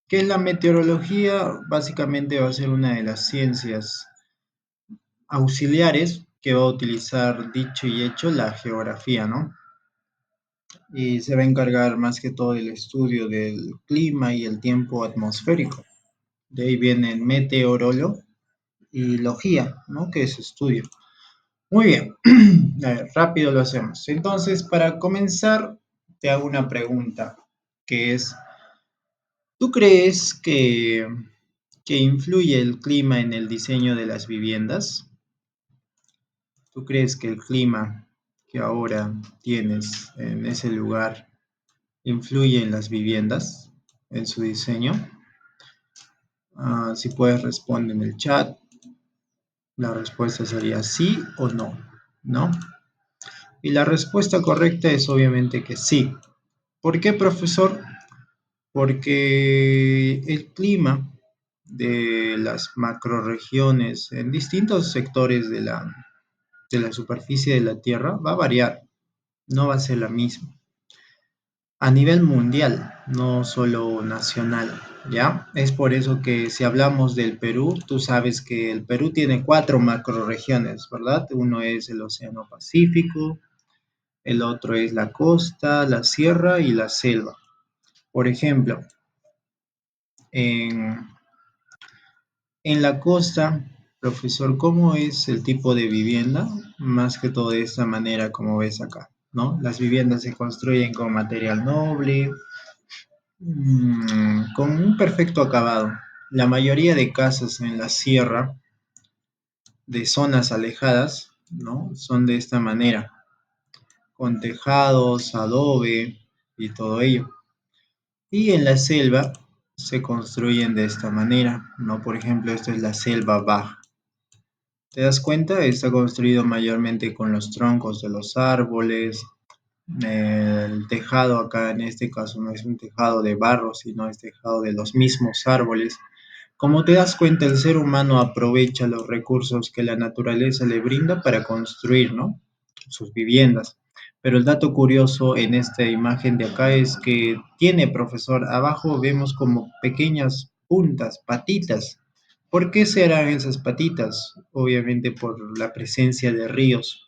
¿Qué es la meteorología? Básicamente va a ser una de las ciencias auxiliares que va a utilizar dicho y hecho la geografía, ¿no? Y se va a encargar más que todo del estudio del clima y el tiempo atmosférico. De ahí viene meteorolo y logía, ¿no? Que es estudio. Muy bien, a ver, rápido lo hacemos. Entonces, para comenzar, te hago una pregunta, que es, ¿tú crees que influye el clima en el diseño de las viviendas? ¿Tú crees que el clima que ahora tienes en ese lugar influye en las viviendas, en su diseño? Si puedes responder en el chat, la respuesta sería sí o no, ¿no? Y la respuesta correcta es obviamente que sí. ¿Por qué, profesor? Porque el clima de las macroregiones en distintos sectores de la superficie de la Tierra va a variar, no va a ser la misma. A nivel mundial, no solo nacional, ¿ya? Es por eso que si hablamos del Perú, tú sabes que el Perú tiene cuatro macroregiones, ¿verdad? Uno es el Océano Pacífico, el otro es la costa, la sierra y la selva. Por ejemplo, en, en la costa, profesor, ¿cómo es el tipo de vivienda? Más que todo de esta manera como ves acá, ¿no? Las viviendas se construyen con material noble, con un perfecto acabado. La mayoría de casas en la sierra, de zonas alejadas, ¿no? Son de esta manera, con tejados, adobe y todo ello. Y en la selva se construyen de esta manera, ¿no? Por ejemplo, esta es la selva baja. ¿Te das cuenta? Está construido mayormente con los troncos de los árboles. El tejado acá en este caso no es un tejado de barro, sino es tejado de los mismos árboles. Como te das cuenta, el ser humano aprovecha los recursos que la naturaleza le brinda para construir, ¿no? Sus viviendas. Pero el dato curioso en esta imagen de acá es que tiene, profesor, abajo vemos como pequeñas puntas, patitas. ¿Por qué serán esas patitas? Obviamente por la presencia de ríos.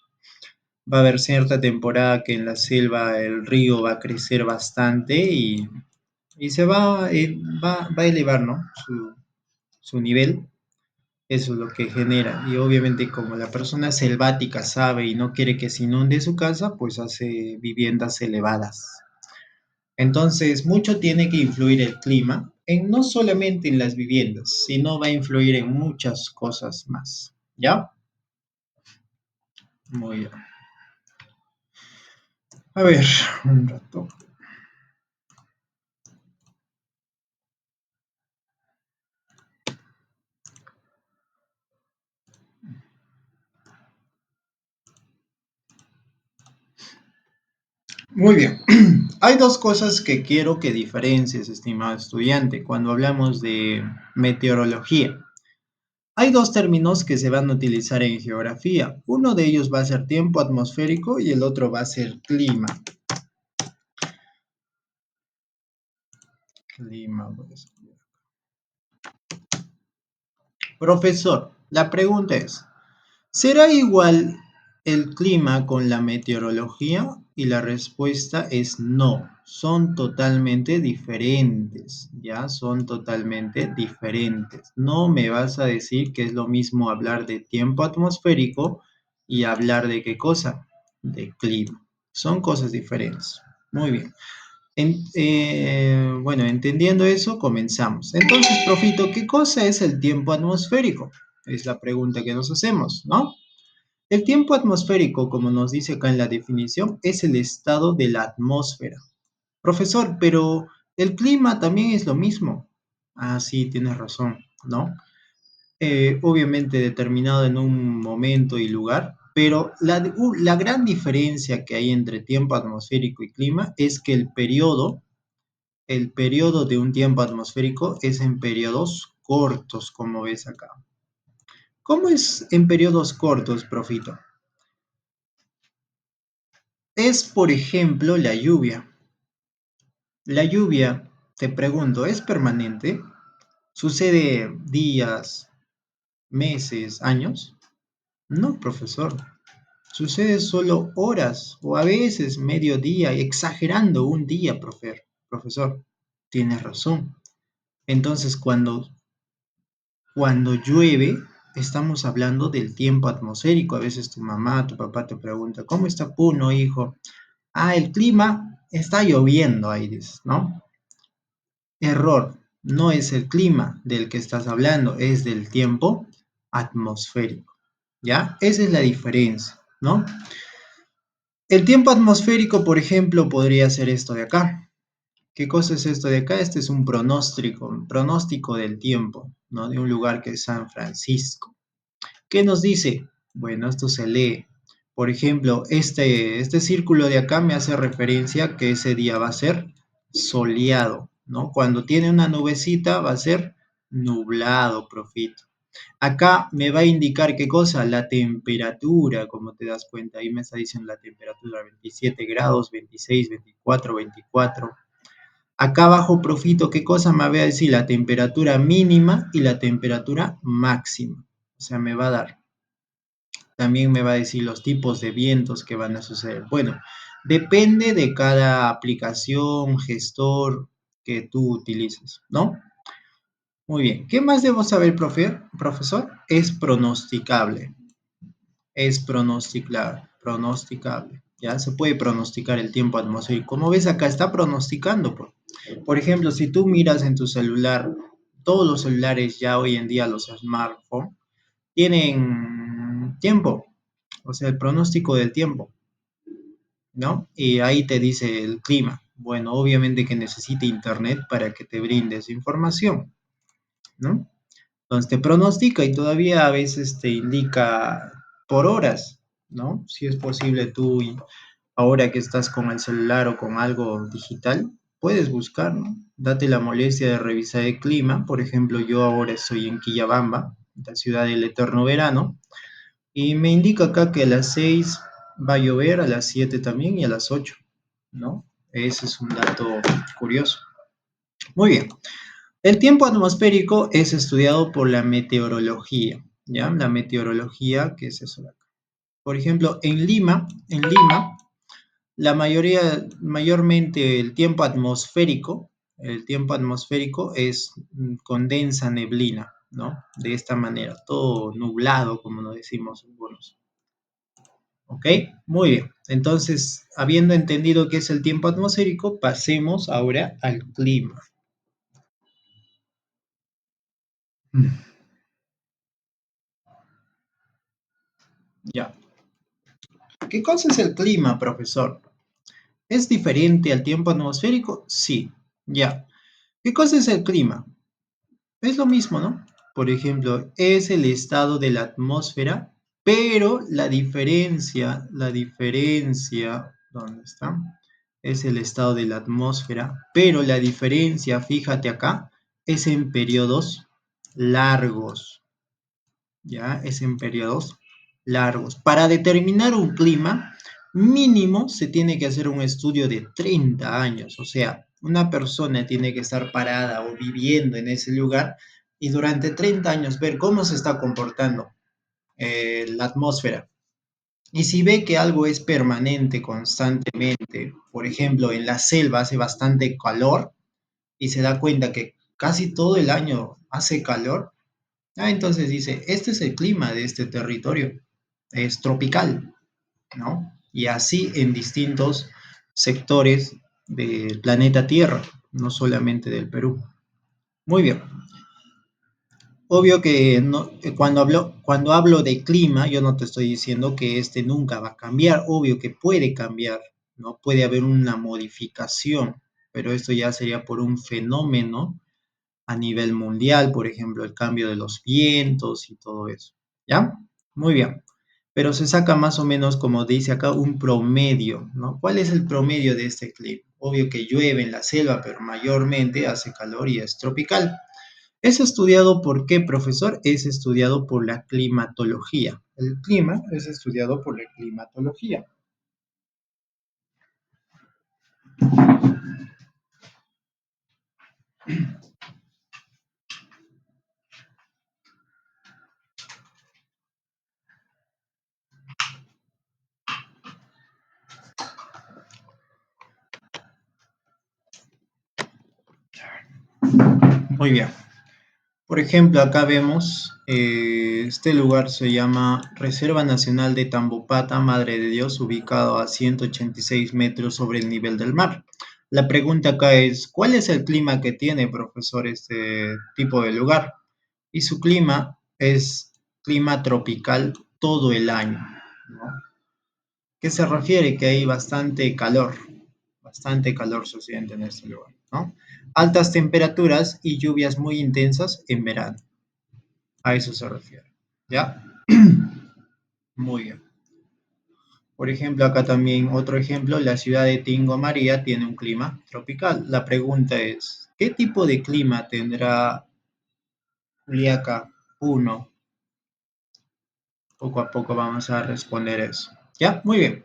Va a haber cierta temporada que en la selva el río va a crecer bastante y se va a elevar, ¿no? Su nivel, eso es lo que genera. Y obviamente como la persona selvática sabe y no quiere que se inunde su casa, pues hace viviendas elevadas. Entonces, mucho tiene que influir el clima, no solamente en las viviendas, sino va a influir en muchas cosas más. ¿Ya? Muy bien. A ver, un rato. Muy bien. Hay dos cosas que quiero que diferencies, estimado estudiante, cuando hablamos de meteorología. Hay dos términos que se van a utilizar en geografía. Uno de ellos va a ser tiempo atmosférico y el otro va a ser clima. Clima, voy a escribir. Profesor, la pregunta es, ¿será igual el clima con la meteorología? Y la respuesta es no, son totalmente diferentes, ¿ya? Son totalmente diferentes. No me vas a decir que es lo mismo hablar de tiempo atmosférico y hablar de qué cosa, de clima. Son cosas diferentes. Muy bien. Bueno, entendiendo eso, comenzamos. Entonces, profito, ¿qué cosa es el tiempo atmosférico? Es la pregunta que nos hacemos, ¿no? El tiempo atmosférico, como nos dice acá en la definición, es el estado de la atmósfera. Profesor, pero el clima también es lo mismo. Ah, sí, tienes razón, ¿no? Obviamente determinado en un momento y lugar, pero la gran diferencia que hay entre tiempo atmosférico y clima es que el periodo de un tiempo atmosférico es en periodos cortos, como ves acá. ¿Cómo es en periodos cortos, profito? Es, por ejemplo, la lluvia. La lluvia Te pregunto, ¿es permanente? ¿Sucede días, meses, años? No, profesor. Sucede solo horas o a veces medio día, exagerando un día, profesor. Tienes razón. Entonces, cuando llueve, estamos hablando del tiempo atmosférico. A veces tu mamá, tu papá te pregunta, ¿cómo está Puno, hijo? Ah, el clima está lloviendo ahí, dices, ¿no? Error, no es el clima del que estás hablando, es del tiempo atmosférico, ¿ya? Esa es la diferencia, ¿no? El tiempo atmosférico, por ejemplo, podría ser esto de acá. ¿Qué cosa es esto de acá? Este es un pronóstico del tiempo, ¿no? De un lugar que es San Francisco. ¿Qué nos dice? Bueno, esto se lee. Por ejemplo, este círculo de acá me hace referencia que ese día va a ser soleado, ¿no? Cuando tiene una nubecita va a ser nublado, profito. Acá me va a indicar qué cosa, la temperatura, como te das cuenta, ahí me está diciendo la temperatura, 27 grados, 26, 24, 24. Acá abajo, profito, qué cosa me va a decir, la temperatura mínima y la temperatura máxima. O sea, me va a dar. También me va a decir los tipos de vientos que van a suceder. Bueno, depende de cada aplicación, gestor que tú utilices, ¿no? Muy bien. ¿Qué más debo saber, profesor? Es pronosticable. Es pronosticable. Ya se puede pronosticar el tiempo atmosférico. Como ves acá, está pronosticando. Por ejemplo, si tú miras en tu celular, todos los celulares ya hoy en día, los smartphones, tienen tiempo, o sea, el pronóstico del tiempo, ¿no? Y ahí te dice el clima. Bueno, obviamente que necesita internet para que te brinde esa información, ¿no? Entonces te pronostica y todavía a veces te indica por horas, ¿no? Si es posible tú, ahora que estás con el celular o con algo digital, puedes buscar, ¿no? Date la molestia de revisar el clima. Por ejemplo, yo ahora estoy en Quillabamba, la ciudad del eterno verano, y me indica acá que a las 6 va a llover, a las 7 también y a las 8, ¿no? Ese es un dato curioso. Muy bien. El tiempo atmosférico es estudiado por la meteorología, ¿ya? La meteorología, ¿qué es eso de acá? Por ejemplo, en Lima, mayormente el tiempo atmosférico es condensa neblina, ¿no? De esta manera, todo nublado, como nos decimos algunos. ¿Ok? Muy bien. Entonces, habiendo entendido qué es el tiempo atmosférico, pasemos ahora al clima. Ya. ¿Qué cosa es el clima, profesor? ¿Es diferente al tiempo atmosférico? Sí. Ya. ¿Qué cosa es el clima? Es lo mismo, ¿no? Por ejemplo, es el estado de la atmósfera, pero la diferencia, ¿dónde está? Es el estado de la atmósfera, pero la diferencia, fíjate acá, es en periodos largos, ¿ya? Es en periodos largos. Para determinar un clima, mínimo se tiene que hacer un estudio de 30 años, o sea, una persona tiene que estar parada o viviendo en ese lugar y durante 30 años ver cómo se está comportando la atmósfera. Y si ve que algo es permanente constantemente, por ejemplo, en la selva hace bastante calor y se da cuenta que casi todo el año hace calor, entonces dice, este es el clima de este territorio, es tropical, ¿no? Y así en distintos sectores del planeta Tierra, no solamente del Perú. Muy bien. Obvio que cuando hablo de clima, yo no te estoy diciendo que este nunca va a cambiar. Obvio que puede cambiar, ¿no? Puede haber una modificación, pero esto ya sería por un fenómeno a nivel mundial, por ejemplo, el cambio de los vientos y todo eso. ¿Ya? Muy bien. Pero se saca más o menos, como dice acá, un promedio, ¿no? ¿Cuál es el promedio de este clima? Obvio que llueve en la selva, pero mayormente hace calor y es tropical. ¿Es estudiado por qué, profesor? Es estudiado por la climatología. El clima es estudiado por la climatología. Muy bien. Por ejemplo, acá vemos, este lugar se llama Reserva Nacional de Tambopata, Madre de Dios, ubicado a 186 metros sobre el nivel del mar. La pregunta acá es, ¿cuál es el clima que tiene, profesor, este tipo de lugar? Y su clima es clima tropical todo el año, ¿no? ¿Qué se refiere? Que hay bastante calor se siente en este lugar, ¿no? Altas temperaturas y lluvias muy intensas en verano. A eso se refiere. ¿Ya? Muy bien. Por ejemplo, acá también otro ejemplo, la ciudad de Tingo María tiene un clima tropical. La pregunta es, ¿qué tipo de clima tendrá Juliaca 1? Poco a poco vamos a responder eso. ¿Ya? Muy bien.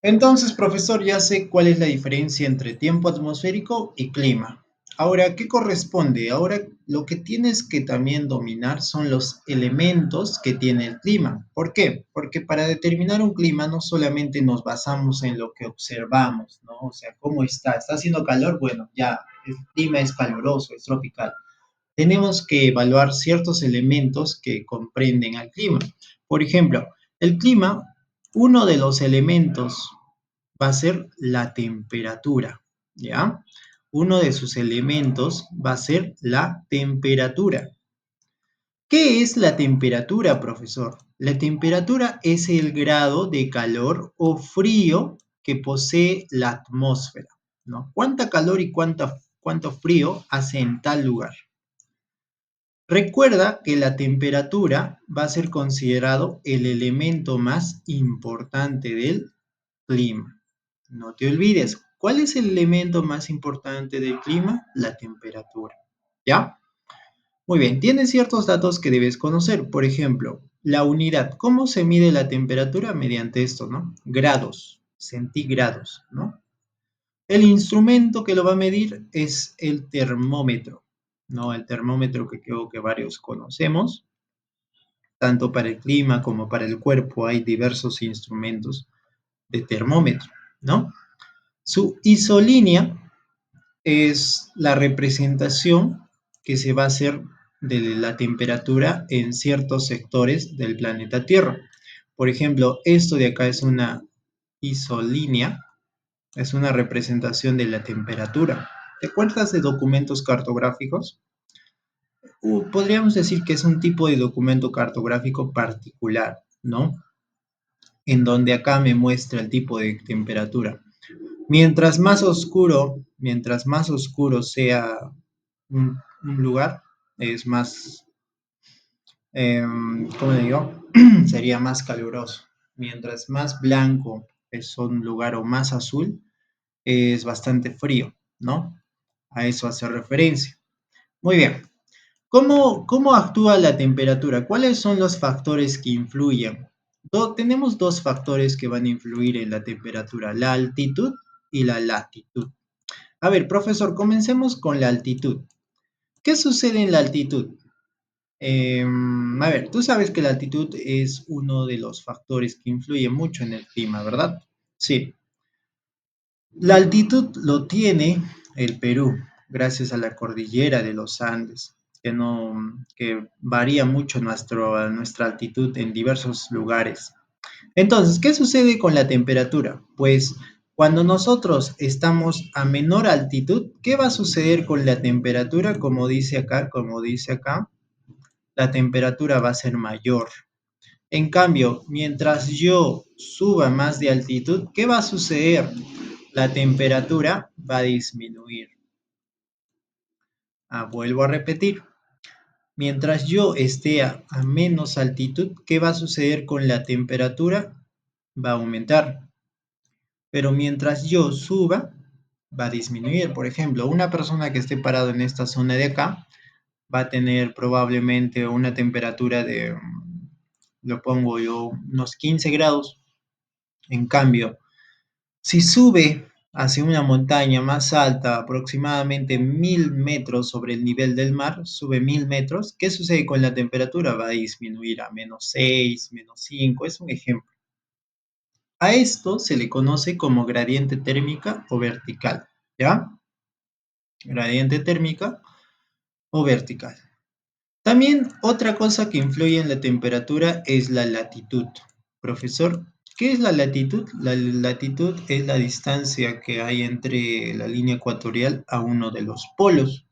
Entonces, profesor, ya sé cuál es la diferencia entre tiempo atmosférico y clima. Ahora, ¿qué corresponde? Ahora lo que tienes que también dominar son los elementos que tiene el clima. ¿Por qué? Porque para determinar un clima no solamente nos basamos en lo que observamos, ¿no? O sea, ¿cómo está? ¿Está haciendo calor? Bueno, ya, el clima es caluroso, es tropical. Tenemos que evaluar ciertos elementos que comprenden al clima. Por ejemplo, el clima, uno de los elementos va a ser la temperatura, ¿ya? Uno de sus elementos va a ser la temperatura. ¿Qué es la temperatura, profesor? La temperatura es el grado de calor o frío que posee la atmósfera, ¿no? ¿Cuánta calor y cuánto frío hace en tal lugar? Recuerda que la temperatura va a ser considerado el elemento más importante del clima. No te olvides, ¿cuál es el elemento más importante del clima? La temperatura. ¿Ya? Muy bien, tienes ciertos datos que debes conocer. Por ejemplo, la unidad. ¿Cómo se mide la temperatura? Mediante esto, ¿no? Grados, centígrados, ¿no? El instrumento que lo va a medir es el termómetro, ¿no? El termómetro que creo que varios conocemos. Tanto para el clima como para el cuerpo hay diversos instrumentos de termómetro, ¿no? Su isolínea es la representación que se va a hacer de la temperatura en ciertos sectores del planeta Tierra. Por ejemplo, esto de acá es una isolínea, es una representación de la temperatura. ¿Te acuerdas de documentos cartográficos? Podríamos decir que es un tipo de documento cartográfico particular, ¿no? En donde acá me muestra el tipo de temperatura. Mientras más oscuro sea un lugar, es más, ¿cómo le digo? Sería más caluroso. Mientras más blanco es un lugar o más azul, es bastante frío, ¿no? A eso hace referencia. Muy bien. ¿Cómo actúa la temperatura? ¿Cuáles son los factores que influyen? Tenemos dos factores que van a influir en la temperatura, la altitud y la latitud. A ver, profesor, comencemos con la altitud. ¿Qué sucede en la altitud? A ver, tú sabes que la altitud es uno de los factores que influye mucho en el clima, ¿verdad? Sí. La altitud lo tiene el Perú, gracias a la cordillera de los Andes, que varía mucho nuestra altitud en diversos lugares. Entonces, ¿qué sucede con la temperatura? Pues cuando nosotros estamos a menor altitud, ¿qué va a suceder con la temperatura? Como dice acá, la temperatura va a ser mayor. En cambio, mientras yo suba más de altitud, ¿qué va a suceder? La temperatura va a disminuir. Vuelvo a repetir. Mientras yo esté a menos altitud, ¿qué va a suceder con la temperatura? Va a aumentar. Pero mientras yo suba, va a disminuir. Por ejemplo, una persona que esté parado en esta zona de acá va a tener probablemente una temperatura de, lo pongo yo, unos 15 grados. En cambio, si sube hacia una montaña más alta, aproximadamente 1000 metros sobre el nivel del mar, sube 1000 metros, ¿qué sucede con la temperatura? Va a disminuir a -6, -5, es un ejemplo. A esto se le conoce como gradiente térmica o vertical, ¿ya? Gradiente térmica o vertical. También otra cosa que influye en la temperatura es la latitud. Profesor, ¿qué es la latitud? La latitud es la distancia que hay entre la línea ecuatorial a uno de los polos.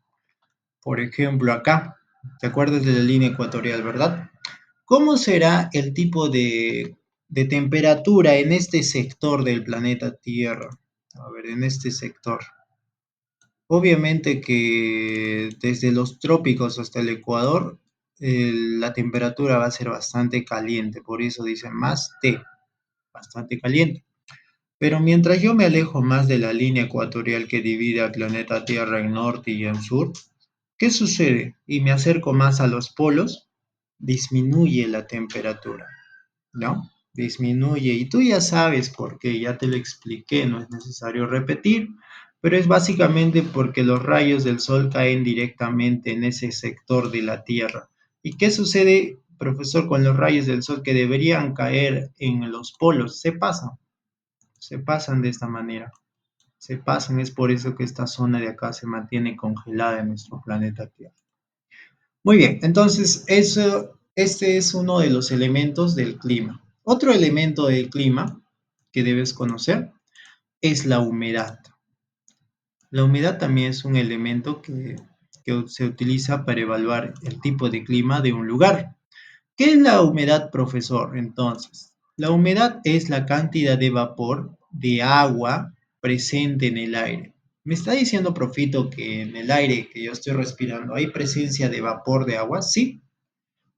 Por ejemplo, acá, ¿te acuerdas de la línea ecuatorial, verdad? ¿Cómo será el tipo de temperatura en este sector del planeta Tierra? A ver, en este sector. Obviamente que desde los trópicos hasta el Ecuador, la temperatura va a ser bastante caliente, por eso dicen más T, bastante caliente. Pero mientras yo me alejo más de la línea ecuatorial que divide al planeta Tierra en norte y en sur, ¿qué sucede? Y me acerco más a los polos, disminuye la temperatura, ¿no? Disminuye. Y tú ya sabes por qué, ya te lo expliqué, no es necesario repetir, pero es básicamente porque los rayos del sol caen directamente en ese sector de la Tierra. ¿Y qué sucede, profesor, con los rayos del sol que deberían caer en los polos? Se pasan de esta manera. Se pasan, es por eso que esta zona de acá se mantiene congelada en nuestro planeta Tierra. Muy bien, entonces este es uno de los elementos del clima. Otro elemento del clima que debes conocer es la humedad. La humedad también es un elemento que se utiliza para evaluar el tipo de clima de un lugar. ¿Qué es la humedad, profesor? Entonces, la humedad es la cantidad de vapor de agua presente en el aire. ¿Me está diciendo, profito, que en el aire que yo estoy respirando hay presencia de vapor de agua? Sí,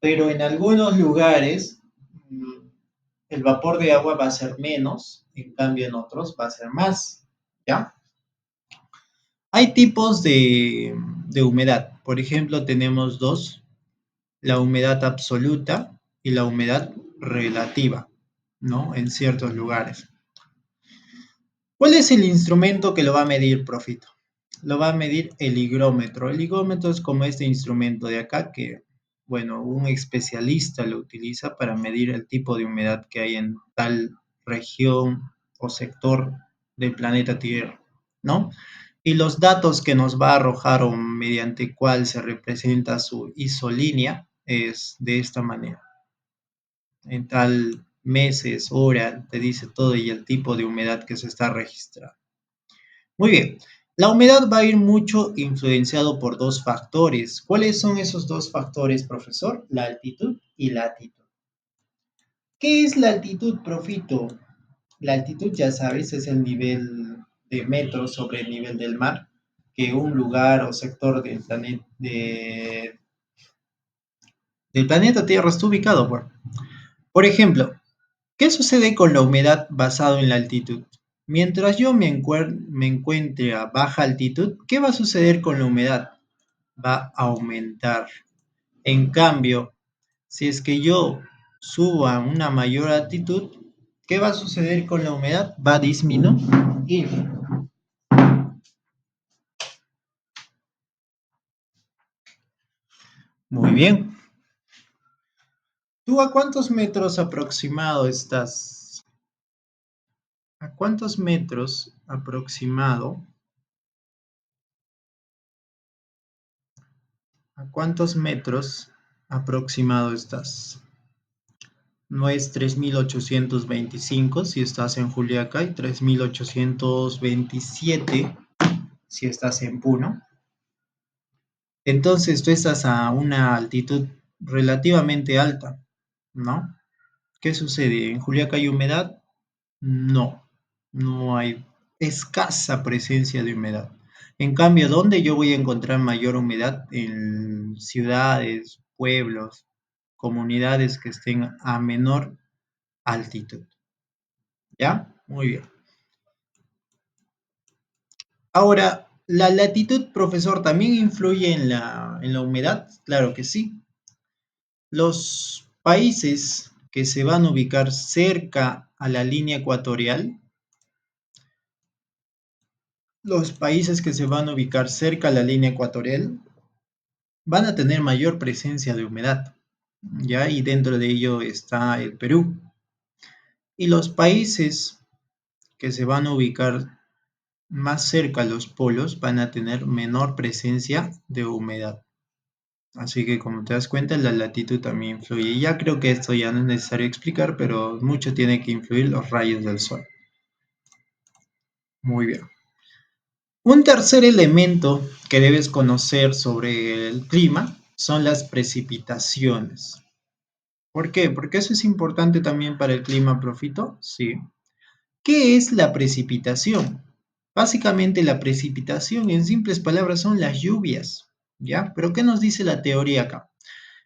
pero en algunos lugares mm, el vapor de agua va a ser menos, en cambio en otros va a ser más, ¿ya? Hay tipos de humedad. Por ejemplo, tenemos dos, la humedad absoluta y la humedad relativa, ¿no? En ciertos lugares. ¿Cuál es el instrumento que lo va a medir, Profito? Lo va a medir el higrómetro. El higrómetro es como este instrumento de acá que, bueno, un especialista lo utiliza para medir el tipo de humedad que hay en tal región o sector del planeta Tierra, ¿no? Y los datos que nos va a arrojar o mediante cuál se representa su isolínea es de esta manera. En tal meses, hora, te dice todo y el tipo de humedad que se está registrando. Muy bien. La humedad va a ir mucho influenciado por dos factores. ¿Cuáles son esos dos factores, profesor? La altitud y latitud. ¿Qué es la altitud, profito? La altitud, ya sabes, es el nivel de metros sobre el nivel del mar que un lugar o sector del planeta Tierra está ubicado por ejemplo, ¿qué sucede con la humedad basado en la altitud? Mientras yo me encuentre a baja altitud, ¿qué va a suceder con la humedad? Va a aumentar. En cambio, si es que yo subo a una mayor altitud, ¿qué va a suceder con la humedad? Va a disminuir. Muy bien. ¿Tú a cuántos metros aproximado estás? ¿A cuántos metros aproximado? ¿A cuántos metros aproximado estás? No es 3825 si estás en Juliaca y 3827 si estás en Puno. Entonces tú estás a una altitud relativamente alta, ¿no? ¿Qué sucede? ¿En Juliaca hay humedad? No, no hay escasa presencia de humedad. En cambio, ¿dónde yo voy a encontrar mayor humedad? En ciudades, pueblos, comunidades que estén a menor altitud. ¿Ya? Muy bien. Ahora, ¿la latitud, profesor, también influye en la humedad? Claro que sí. Los países que se van a ubicar cerca a la línea ecuatorial Los países que se van a ubicar cerca a la línea ecuatorial van a tener mayor presencia de humedad, ¿ya? Y dentro de ello está el Perú. Y los países que se van a ubicar más cerca a los polos van a tener menor presencia de humedad. Así que como te das cuenta, la latitud también influye. Y ya creo que esto ya no es necesario explicar, pero mucho tiene que influir los rayos del sol. Muy bien. Un tercer elemento que debes conocer sobre el clima son las precipitaciones. ¿Por qué? Porque eso es importante también para el clima, Profito. Sí. ¿Qué es la precipitación? Básicamente la precipitación en simples palabras son las lluvias, ¿ya? Pero ¿qué nos dice la teoría acá?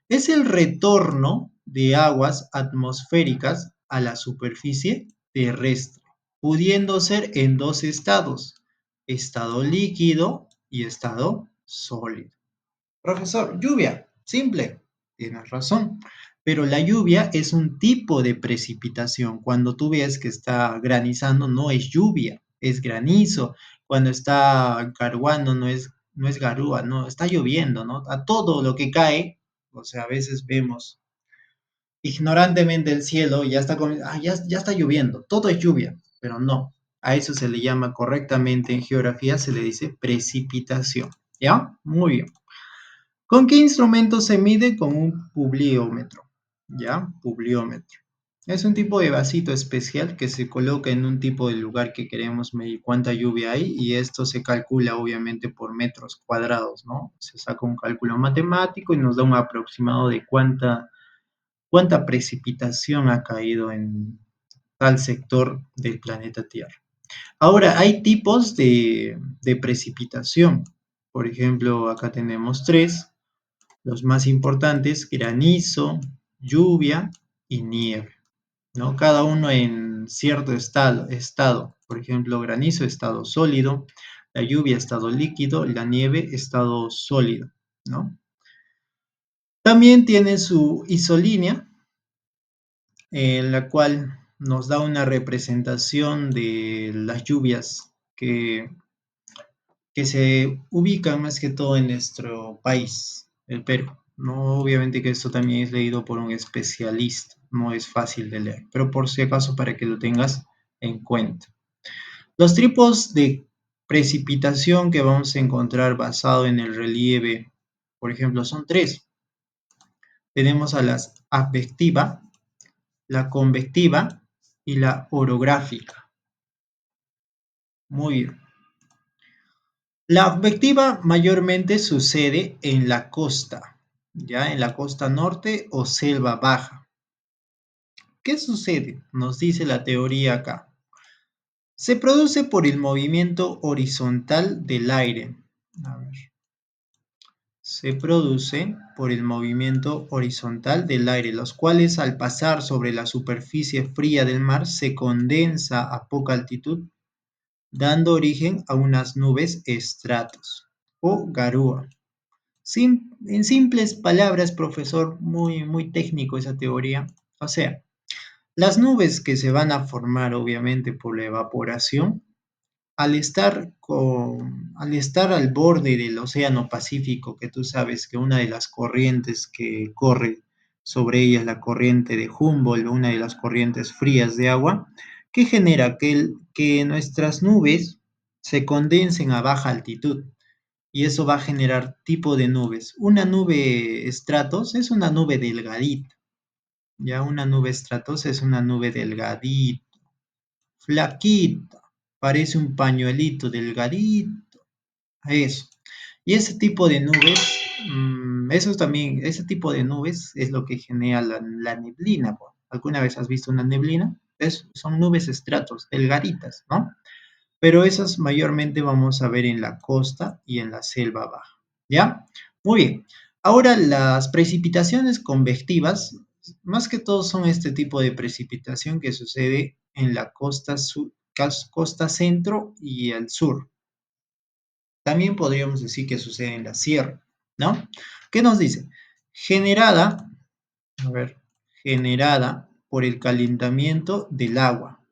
Es el retorno de aguas atmosféricas a la superficie terrestre, pudiendo ser en dos estados, estado líquido y estado sólido. Profesor, lluvia, simple, tienes razón, pero la lluvia es un tipo de precipitación. Cuando tú ves que está granizando, no es lluvia, es granizo. Cuando está garuando, no es garúa, no, está lloviendo, ¿no? A todo lo que cae, o sea, a veces vemos ignorantemente el cielo y ya está, ya está lloviendo, todo es lluvia, pero no. A eso se le llama correctamente en geografía, se le dice precipitación. ¿Ya? Muy bien. ¿Con qué instrumento se mide? Con un pluviómetro, ¿ya? Pluviómetro. Es un tipo de vasito especial que se coloca en un tipo de lugar que queremos medir cuánta lluvia hay y esto se calcula obviamente por metros cuadrados, ¿no? Se saca un cálculo matemático y nos da un aproximado de cuánta precipitación ha caído en tal sector del planeta Tierra. Ahora, hay tipos de precipitación. Por ejemplo, acá tenemos tres. Los más importantes, granizo, lluvia y nieve, ¿no? Cada uno en cierto estado. Por ejemplo, granizo, estado sólido, la lluvia, estado líquido, la nieve, estado sólido, ¿no? También tiene su isolínea, en la cual nos da una representación de las lluvias que se ubican más que todo en nuestro país, el Perú. No, obviamente que esto también es leído por un especialista, no es fácil de leer, pero por si acaso para que lo tengas en cuenta. Los tipos de precipitación que vamos a encontrar basado en el relieve, por ejemplo, son tres. Tenemos a las advectiva, la convectiva y la orográfica. Muy bien. La advectiva mayormente sucede en la costa, ya en la costa norte o selva baja. ¿Qué sucede? Nos dice la teoría acá. Se produce por el movimiento horizontal del aire. A ver. Se produce por el movimiento horizontal del aire, los cuales al pasar sobre la superficie fría del mar se condensa a poca altitud, dando origen a unas nubes estratos o garúa. En simples palabras, profesor, muy, muy técnico esa teoría. O sea, las nubes que se van a formar obviamente por la evaporación, al estar al borde del Océano Pacífico, que tú sabes que una de las corrientes que corre sobre ella es la corriente de Humboldt, una de las corrientes frías de agua, que genera que nuestras nubes se condensen a baja altitud y eso va a generar tipo de nubes. Una nube estratos es una nube delgadita, ya una nube estratos es una nube delgadita, flaquita, parece un pañuelito delgadito, eso. Y ese tipo de nubes, eso también, ese tipo de nubes es lo que genera la neblina. ¿Po? ¿Alguna vez has visto una neblina? Son nubes estratos, delgaditas, ¿no? Pero esas mayormente vamos a ver en la costa y en la selva baja. ¿Ya? Muy bien. Ahora las precipitaciones convectivas, más que todo son este tipo de precipitación que sucede en la costa centro y el sur. También podríamos decir que sucede en la sierra, ¿no? ¿Qué nos dice? Generada, a ver, generada por el calentamiento del agua.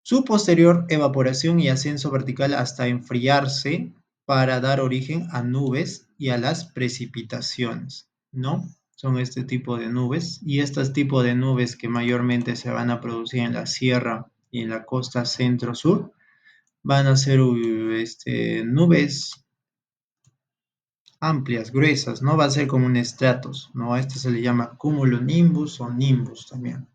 Su posterior evaporación y ascenso vertical hasta enfriarse para dar origen a nubes y a las precipitaciones, ¿no? Son este tipo de nubes y estos tipos de nubes que mayormente se van a producir en la sierra y en la costa centro-sur van a ser nubes amplias, gruesas, no va a ser como un estratos, ¿no? A este se le llama cumulonimbus o nimbus también.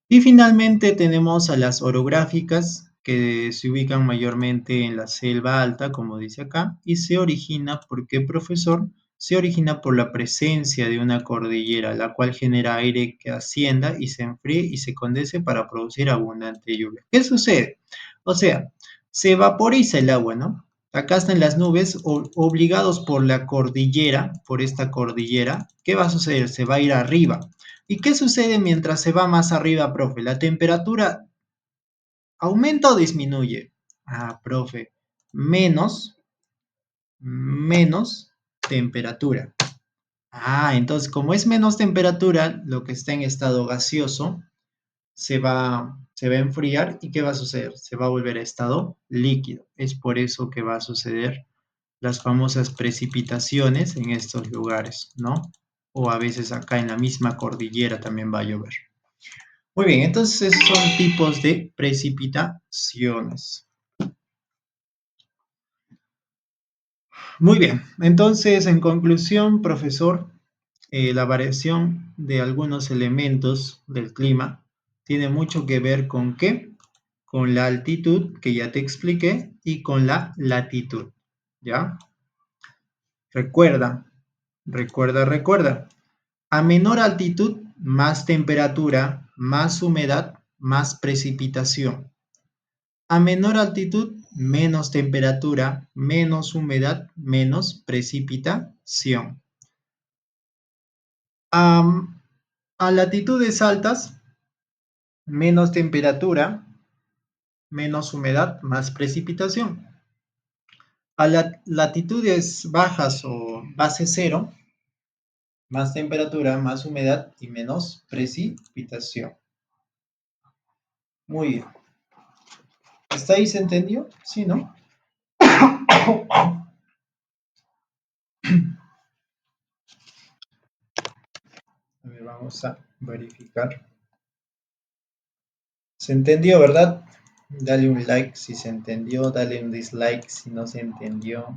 Y finalmente tenemos a las orográficas que se ubican mayormente en la selva alta, como dice acá, y se origina, ¿por qué, profesor? Se origina por la presencia de una cordillera, la cual genera aire que ascienda y se enfríe y se condense para producir abundante lluvia. ¿Qué sucede? O sea, se vaporiza el agua, ¿no? Acá están las nubes obligados por la cordillera, por esta cordillera. ¿Qué va a suceder? Se va a ir arriba. ¿Y qué sucede mientras se va más arriba, profe? ¿La temperatura aumenta o disminuye? Ah, profe, menos, menos temperatura. Ah, entonces como es menos temperatura, lo que está en estado gaseoso se va a enfriar y ¿qué va a suceder? Se va a volver a estado líquido. Es por eso que va a suceder las famosas precipitaciones en estos lugares, ¿no? O a veces acá en la misma cordillera también va a llover. Muy bien, entonces esos son tipos de precipitaciones. Muy bien, entonces en conclusión, profesor, la variación de algunos elementos del clima tiene mucho que ver con qué, con la altitud que ya te expliqué y con la latitud, ¿ya? Recuerda, recuerda. A menor altitud, más temperatura, más humedad, más precipitación. A menor altitud, menos temperatura, menos humedad, menos precipitación. A, a latitudes altas, menos temperatura, menos humedad, más precipitación. A latitudes bajas o base cero, más temperatura, más humedad y menos precipitación. Muy bien. ¿Hasta ahí se entendió? Sí, ¿no? A ver, vamos a verificar. ¿Se entendió, verdad? Dale un like si se entendió, dale un dislike si no se entendió.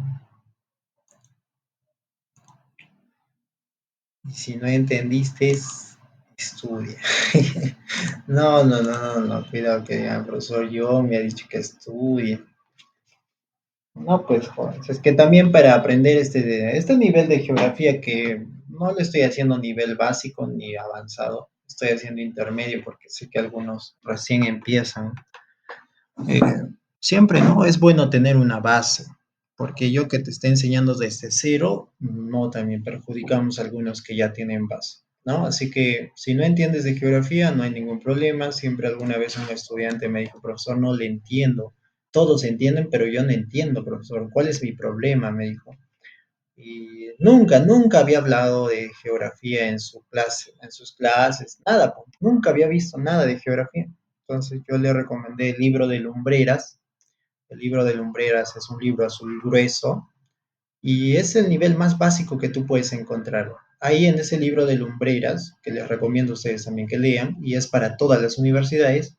Y si no entendiste, estudia. No, cuidado que diga, profesor, yo me ha dicho que estudie. No, pues, joder, es que también para aprender este nivel de geografía que no le estoy haciendo nivel básico ni avanzado, estoy haciendo intermedio porque sé que algunos recién empiezan. eh, Siempre, ¿no? Es bueno tener una base, porque yo que te esté enseñando desde cero, no, también perjudicamos a algunos que ya tienen base, ¿no? Así que si no entiendes de geografía, no hay ningún problema. Siempre alguna vez un estudiante me dijo, profesor, no le entiendo. Todos entienden, pero yo no entiendo, profesor. ¿Cuál es mi problema? Me dijo. Y nunca había hablado de geografía en su clase, en sus clases, nada, pues, nunca había visto nada de geografía. Entonces yo le recomendé el libro de Lumbreras. El libro de Lumbreras es un libro azul grueso y es el nivel más básico que tú puedes encontrar. Ahí en ese libro de Lumbreras, que les recomiendo a ustedes también que lean, y es para todas las universidades,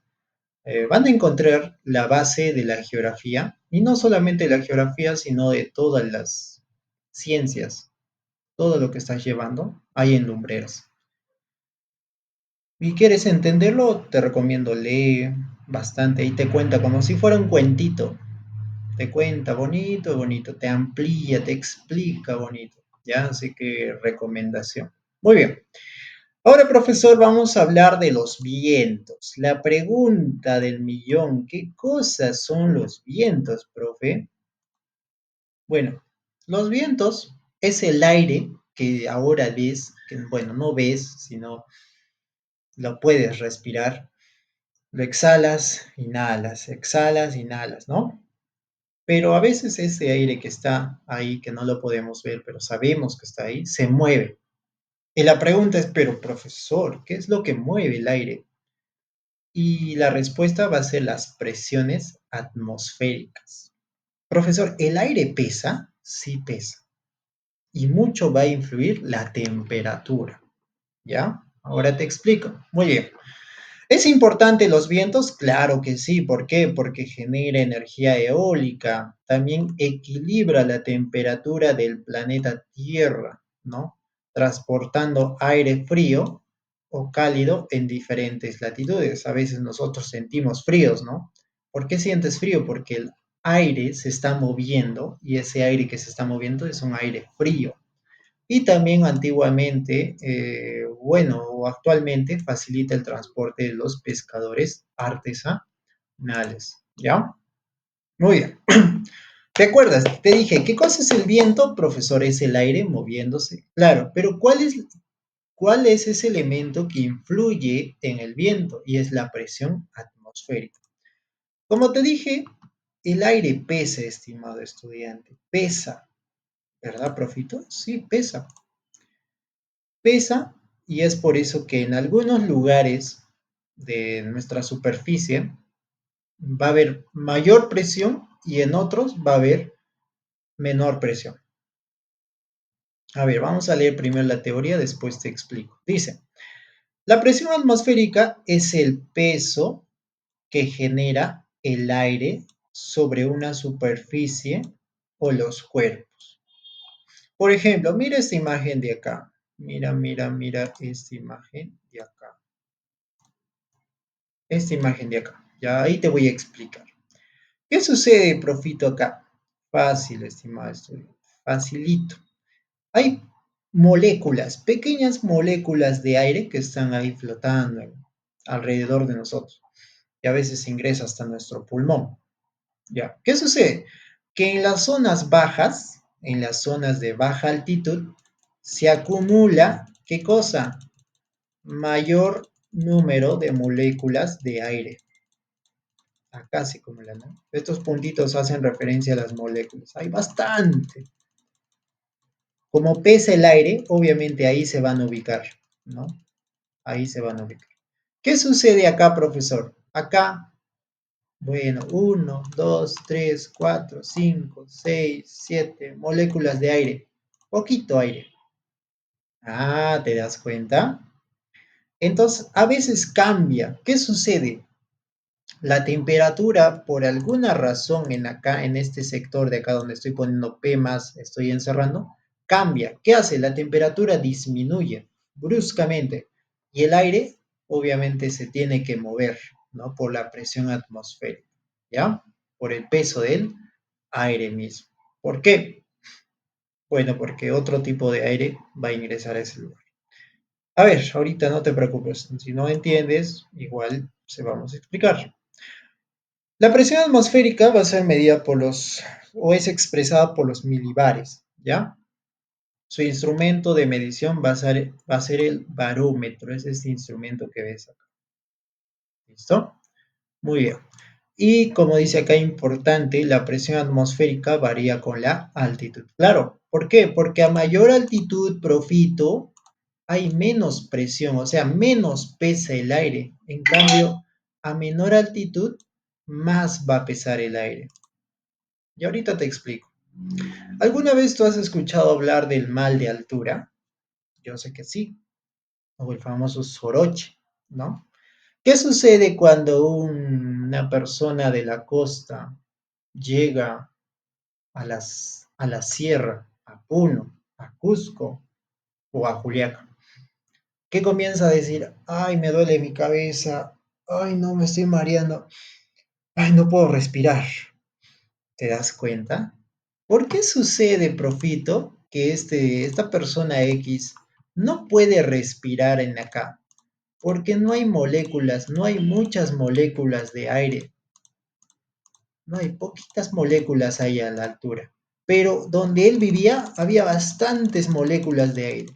van a encontrar la base de la geografía, y no solamente de la geografía, sino de todas las ciencias, todo lo que estás llevando ahí en Lumbreras. Y quieres entenderlo, te recomiendo leer bastante y te cuenta como si fuera un cuentito. Te cuenta bonito, bonito, te amplía, te explica bonito, ¿ya? Así que recomendación. Muy bien. Ahora, profesor, vamos a hablar de los vientos. La pregunta del millón, ¿qué cosas son los vientos, profe? Bueno, los vientos es el aire que ahora ves, que bueno, no ves, sino lo puedes respirar. Lo exhalas, inhalas, ¿no? Pero a veces ese aire que está ahí, que no lo podemos ver, pero sabemos que está ahí, se mueve. Y la pregunta es, pero profesor, ¿qué es lo que mueve el aire? Y la respuesta va a ser las presiones atmosféricas. Profesor, ¿el aire pesa? Sí pesa. Y mucho va a influir la temperatura. ¿Ya? Ahora te explico. Muy bien. ¿Es importante los vientos? Claro que sí. ¿Por qué? Porque genera energía eólica. También equilibra la temperatura del planeta Tierra, ¿no? Transportando aire frío o cálido en diferentes latitudes. A veces nosotros sentimos fríos, ¿no? ¿Por qué sientes frío? Porque el aire se está moviendo y ese aire que se está moviendo es un aire frío. Y también antiguamente, bueno, o actualmente facilita el transporte de los pescadores artesanales. ¿Ya? Muy bien. ¿Te acuerdas? Te dije, ¿qué cosa es el viento? Profesor, es el aire moviéndose. Claro, pero cuál es ese elemento que influye en el viento? Y es la presión atmosférica. Como te dije, el aire pesa, estimado estudiante. Pesa, ¿verdad, profito? Sí, pesa. Pesa y es por eso que en algunos lugares de nuestra superficie va a haber mayor presión y en otros va a haber menor presión. A ver, vamos a leer primero la teoría, después te explico. Dice, la presión atmosférica es el peso que genera el aire sobre una superficie o los cuerpos. Por ejemplo, mira esta imagen de acá. Mira esta imagen de acá. Esta imagen de acá. Ya ahí te voy a explicar. ¿Qué sucede, profito, acá? Fácil, estimado estudiante. Facilito. Hay moléculas, pequeñas moléculas de aire que están ahí flotando alrededor de nosotros. Y a veces ingresa hasta nuestro pulmón. ¿Ya? ¿Qué sucede? Que en las zonas bajas, en las zonas de baja altitud, se acumula, ¿qué cosa? Mayor número de moléculas de aire. Acá se acumulan, ¿no? Estos puntitos hacen referencia a las moléculas. Hay bastante. Como pesa el aire, obviamente ahí se van a ubicar, ¿no? Ahí se van a ubicar. ¿Qué sucede acá, profesor? Acá, bueno, 1, 2, 3, 4, 5, 6, 7 moléculas de aire. Poquito aire. Ah, ¿te das cuenta? Entonces, a veces cambia. ¿Qué sucede? La temperatura, por alguna razón en acá, en este sector de acá donde estoy poniendo P más, estoy encerrando, cambia. ¿Qué hace? La temperatura disminuye bruscamente y el aire obviamente se tiene que mover, ¿no? Por la presión atmosférica, ¿ya? Por el peso del aire mismo. ¿Por qué? Bueno, porque otro tipo de aire va a ingresar a ese lugar. A ver, ahorita no te preocupes, si no entiendes, igual se vamos a explicar. La presión atmosférica va a ser medida por o es expresada por los milibares, ¿ya? Su instrumento de medición va a ser el barómetro, es este instrumento que ves acá. ¿Listo? Muy bien. Y como dice acá, importante, la presión atmosférica varía con la altitud. Claro, ¿por qué? Porque a mayor altitud, profito, hay menos presión, o sea, menos pesa el aire. En cambio, a menor altitud, más va a pesar el aire. Y ahorita te explico. ¿Alguna vez tú has escuchado hablar del mal de altura? Yo sé que sí, o el famoso soroche, ¿no? ¿Qué sucede cuando una persona de la costa llega a la sierra, a Puno, a Cusco o a Juliaca? ¿Qué comienza a decir? Ay, me duele mi cabeza, ay, no, me estoy mareando, ay, no puedo respirar. ¿Te das cuenta? ¿Por qué sucede, Profito, que esta persona X no puede respirar en acá? Porque no hay moléculas, no hay muchas moléculas de aire, no hay poquitas moléculas ahí a la altura. Pero donde él vivía había bastantes moléculas de aire.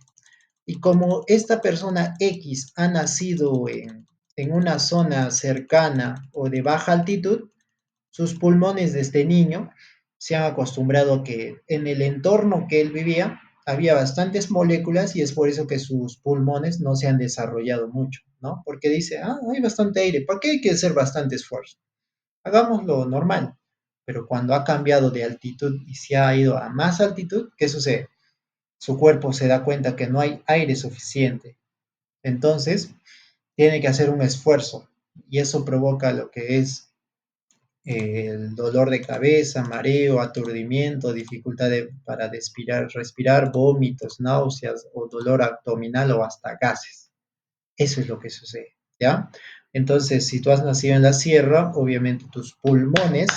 Y como esta persona X ha nacido en una zona cercana o de baja altitud, sus pulmones desde niño se han acostumbrado a que en el entorno que él vivía había bastantes moléculas y es por eso que sus pulmones no se han desarrollado mucho, ¿no? Porque dice, ah, hay bastante aire, ¿para qué hay que hacer bastante esfuerzo? Hagámoslo normal. Pero cuando ha cambiado de altitud y se ha ido a más altitud, ¿qué sucede? Su cuerpo se da cuenta que no hay aire suficiente. Entonces, tiene que hacer un esfuerzo y eso provoca lo que es el dolor de cabeza, mareo, aturdimiento, dificultad para respirar, vómitos, náuseas o dolor abdominal o hasta gases. Eso es lo que sucede, ¿ya? Entonces, si tú has nacido en la sierra, obviamente tus pulmones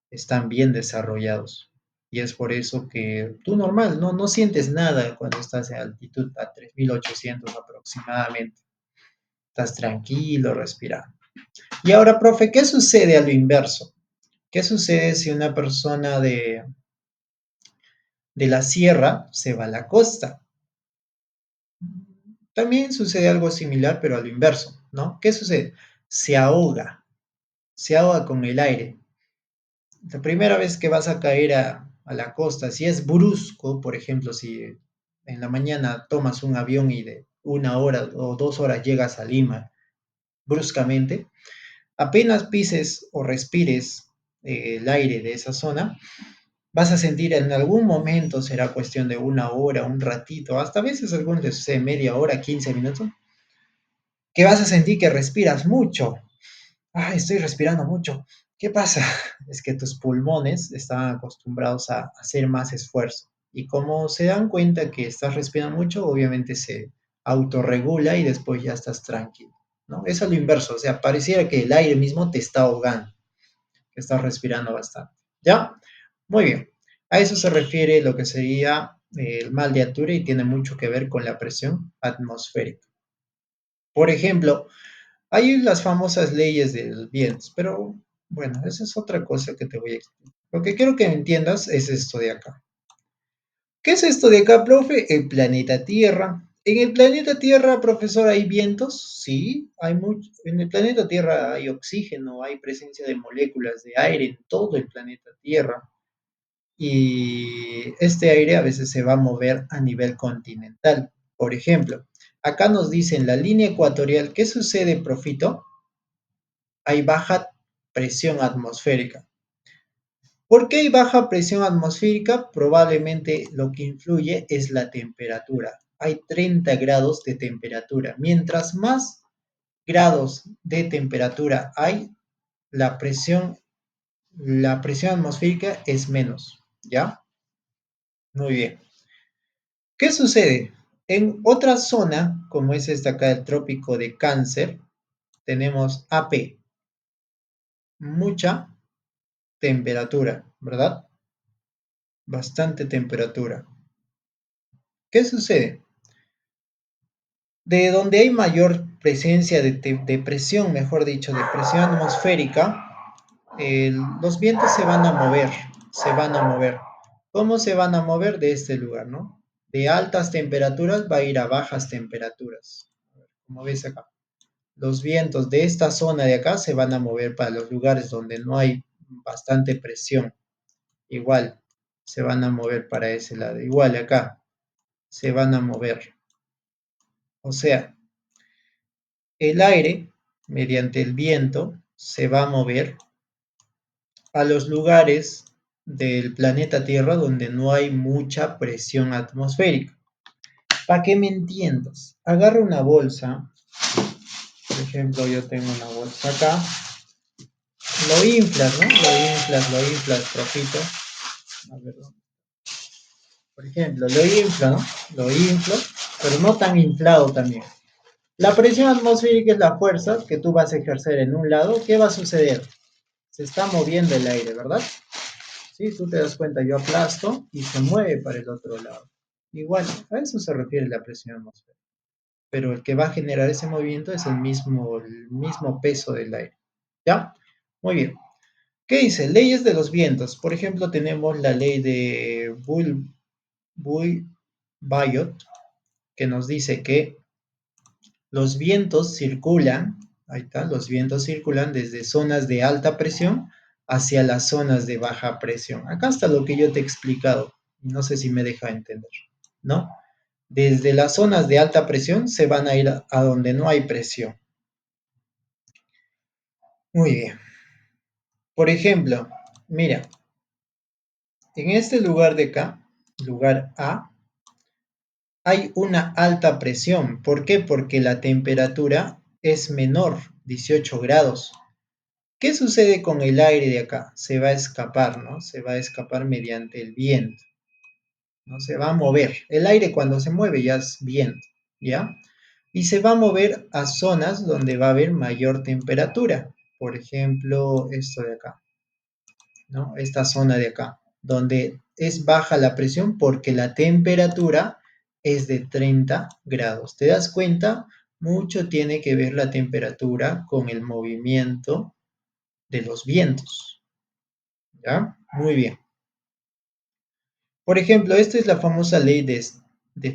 están bien desarrollados. Y es por eso que tú normal, no sientes nada cuando estás en altitud a 3800 aproximadamente. Estás tranquilo, respirando. Y ahora, profe, ¿qué sucede a lo inverso? ¿Qué sucede si una persona de la sierra se va a la costa? También sucede algo similar, pero a lo inverso, ¿no? ¿Qué sucede? Se ahoga con el aire. La primera vez que vas a caer a la costa, si es brusco, por ejemplo, si en la mañana tomas un avión y de 1 hora o 2 horas llegas a Lima bruscamente, apenas pises o respires el aire de esa zona, vas a sentir en algún momento, será cuestión de 1 hora, un ratito, hasta a veces algunos les sucede media hora, 15 minutos, que vas a sentir que respiras mucho. Ah, estoy respirando mucho. ¿Qué pasa? Es que tus pulmones están acostumbrados a hacer más esfuerzo. Y como se dan cuenta que estás respirando mucho, obviamente se autorregula y después ya estás tranquilo, ¿no? Eso es lo inverso, o sea, pareciera que el aire mismo te está ahogando, que estás respirando bastante. ¿Ya? Muy bien. A eso se refiere lo que sería el mal de altura y tiene mucho que ver con la presión atmosférica. Por ejemplo, hay las famosas leyes del viento, pero bueno, esa es otra cosa que te voy a explicar. Lo que quiero que entiendas es esto de acá. ¿Qué es esto de acá, profe? El planeta Tierra. En el planeta Tierra, profesor, ¿hay vientos? Sí, hay mucho. En el planeta Tierra hay oxígeno, hay presencia de moléculas de aire en todo el planeta Tierra. Y este aire a veces se va a mover a nivel continental. Por ejemplo, acá nos dicen la línea ecuatorial, ¿qué sucede, profito? Hay baja presión atmosférica. ¿Por qué hay baja presión atmosférica? Probablemente lo que influye es la temperatura. Hay 30 grados de temperatura. Mientras más grados de temperatura hay, la presión, la presión atmosférica es menos. ¿Ya? Muy bien. ¿Qué sucede? En otra zona, como es esta acá del trópico de Cáncer, tenemos AP, mucha temperatura, ¿verdad? Bastante temperatura. ¿Qué sucede? De donde hay mayor presencia de presión, mejor dicho, de presión atmosférica, los vientos se van a mover, se van a mover. ¿Cómo se van a mover de este lugar, no? De altas temperaturas va a ir a bajas temperaturas. Como ves acá. Los vientos de esta zona de acá se van a mover para los lugares donde no hay bastante presión. Igual, se van a mover para ese lado. Igual acá, se van a mover. O sea, el aire, mediante el viento, se va a mover a los lugares del planeta Tierra donde no hay mucha presión atmosférica. Para que me entiendas, agarra una bolsa, por ejemplo, yo tengo una bolsa acá, lo inflas, ¿no? Lo inflas, profito. A ver, por ejemplo, lo inflo, ¿no? Lo inflo, pero no tan inflado también. La presión atmosférica es la fuerza que tú vas a ejercer en un lado. ¿Qué va a suceder? Se está moviendo el aire, ¿verdad? Sí, tú te das cuenta, yo aplasto y se mueve para el otro lado. Igual, a eso se refiere la presión atmosférica. Pero el que va a generar ese movimiento es el mismo peso del aire. ¿Ya? Muy bien. ¿Qué dice? Leyes de los vientos. Por ejemplo, tenemos la ley de Bull-Bayot, que nos dice que los vientos circulan, ahí está, los vientos circulan desde zonas de alta presión hacia las zonas de baja presión. Acá está lo que yo te he explicado. No sé si me deja entender. ¿no? Desde las zonas de alta presión se van a ir a donde no hay presión. Muy bien. Por ejemplo, mira, en este lugar de acá, lugar A, hay una alta presión. ¿Por qué? Porque la temperatura es menor, 18 grados. ¿Qué sucede con el aire de acá? Se va a escapar, ¿no? Se va a escapar mediante el viento, ¿no? Se va a mover. El aire cuando se mueve ya es viento, ¿ya? Y se va a mover a zonas donde va a haber mayor temperatura. Por ejemplo, esto de acá, ¿no? Esta zona de acá, donde es baja la presión porque la temperatura es de 30 grados. ¿Te das cuenta? Mucho tiene que ver la temperatura con el movimiento de los vientos, ¿ya? Muy bien. Por ejemplo, esta es la famosa ley de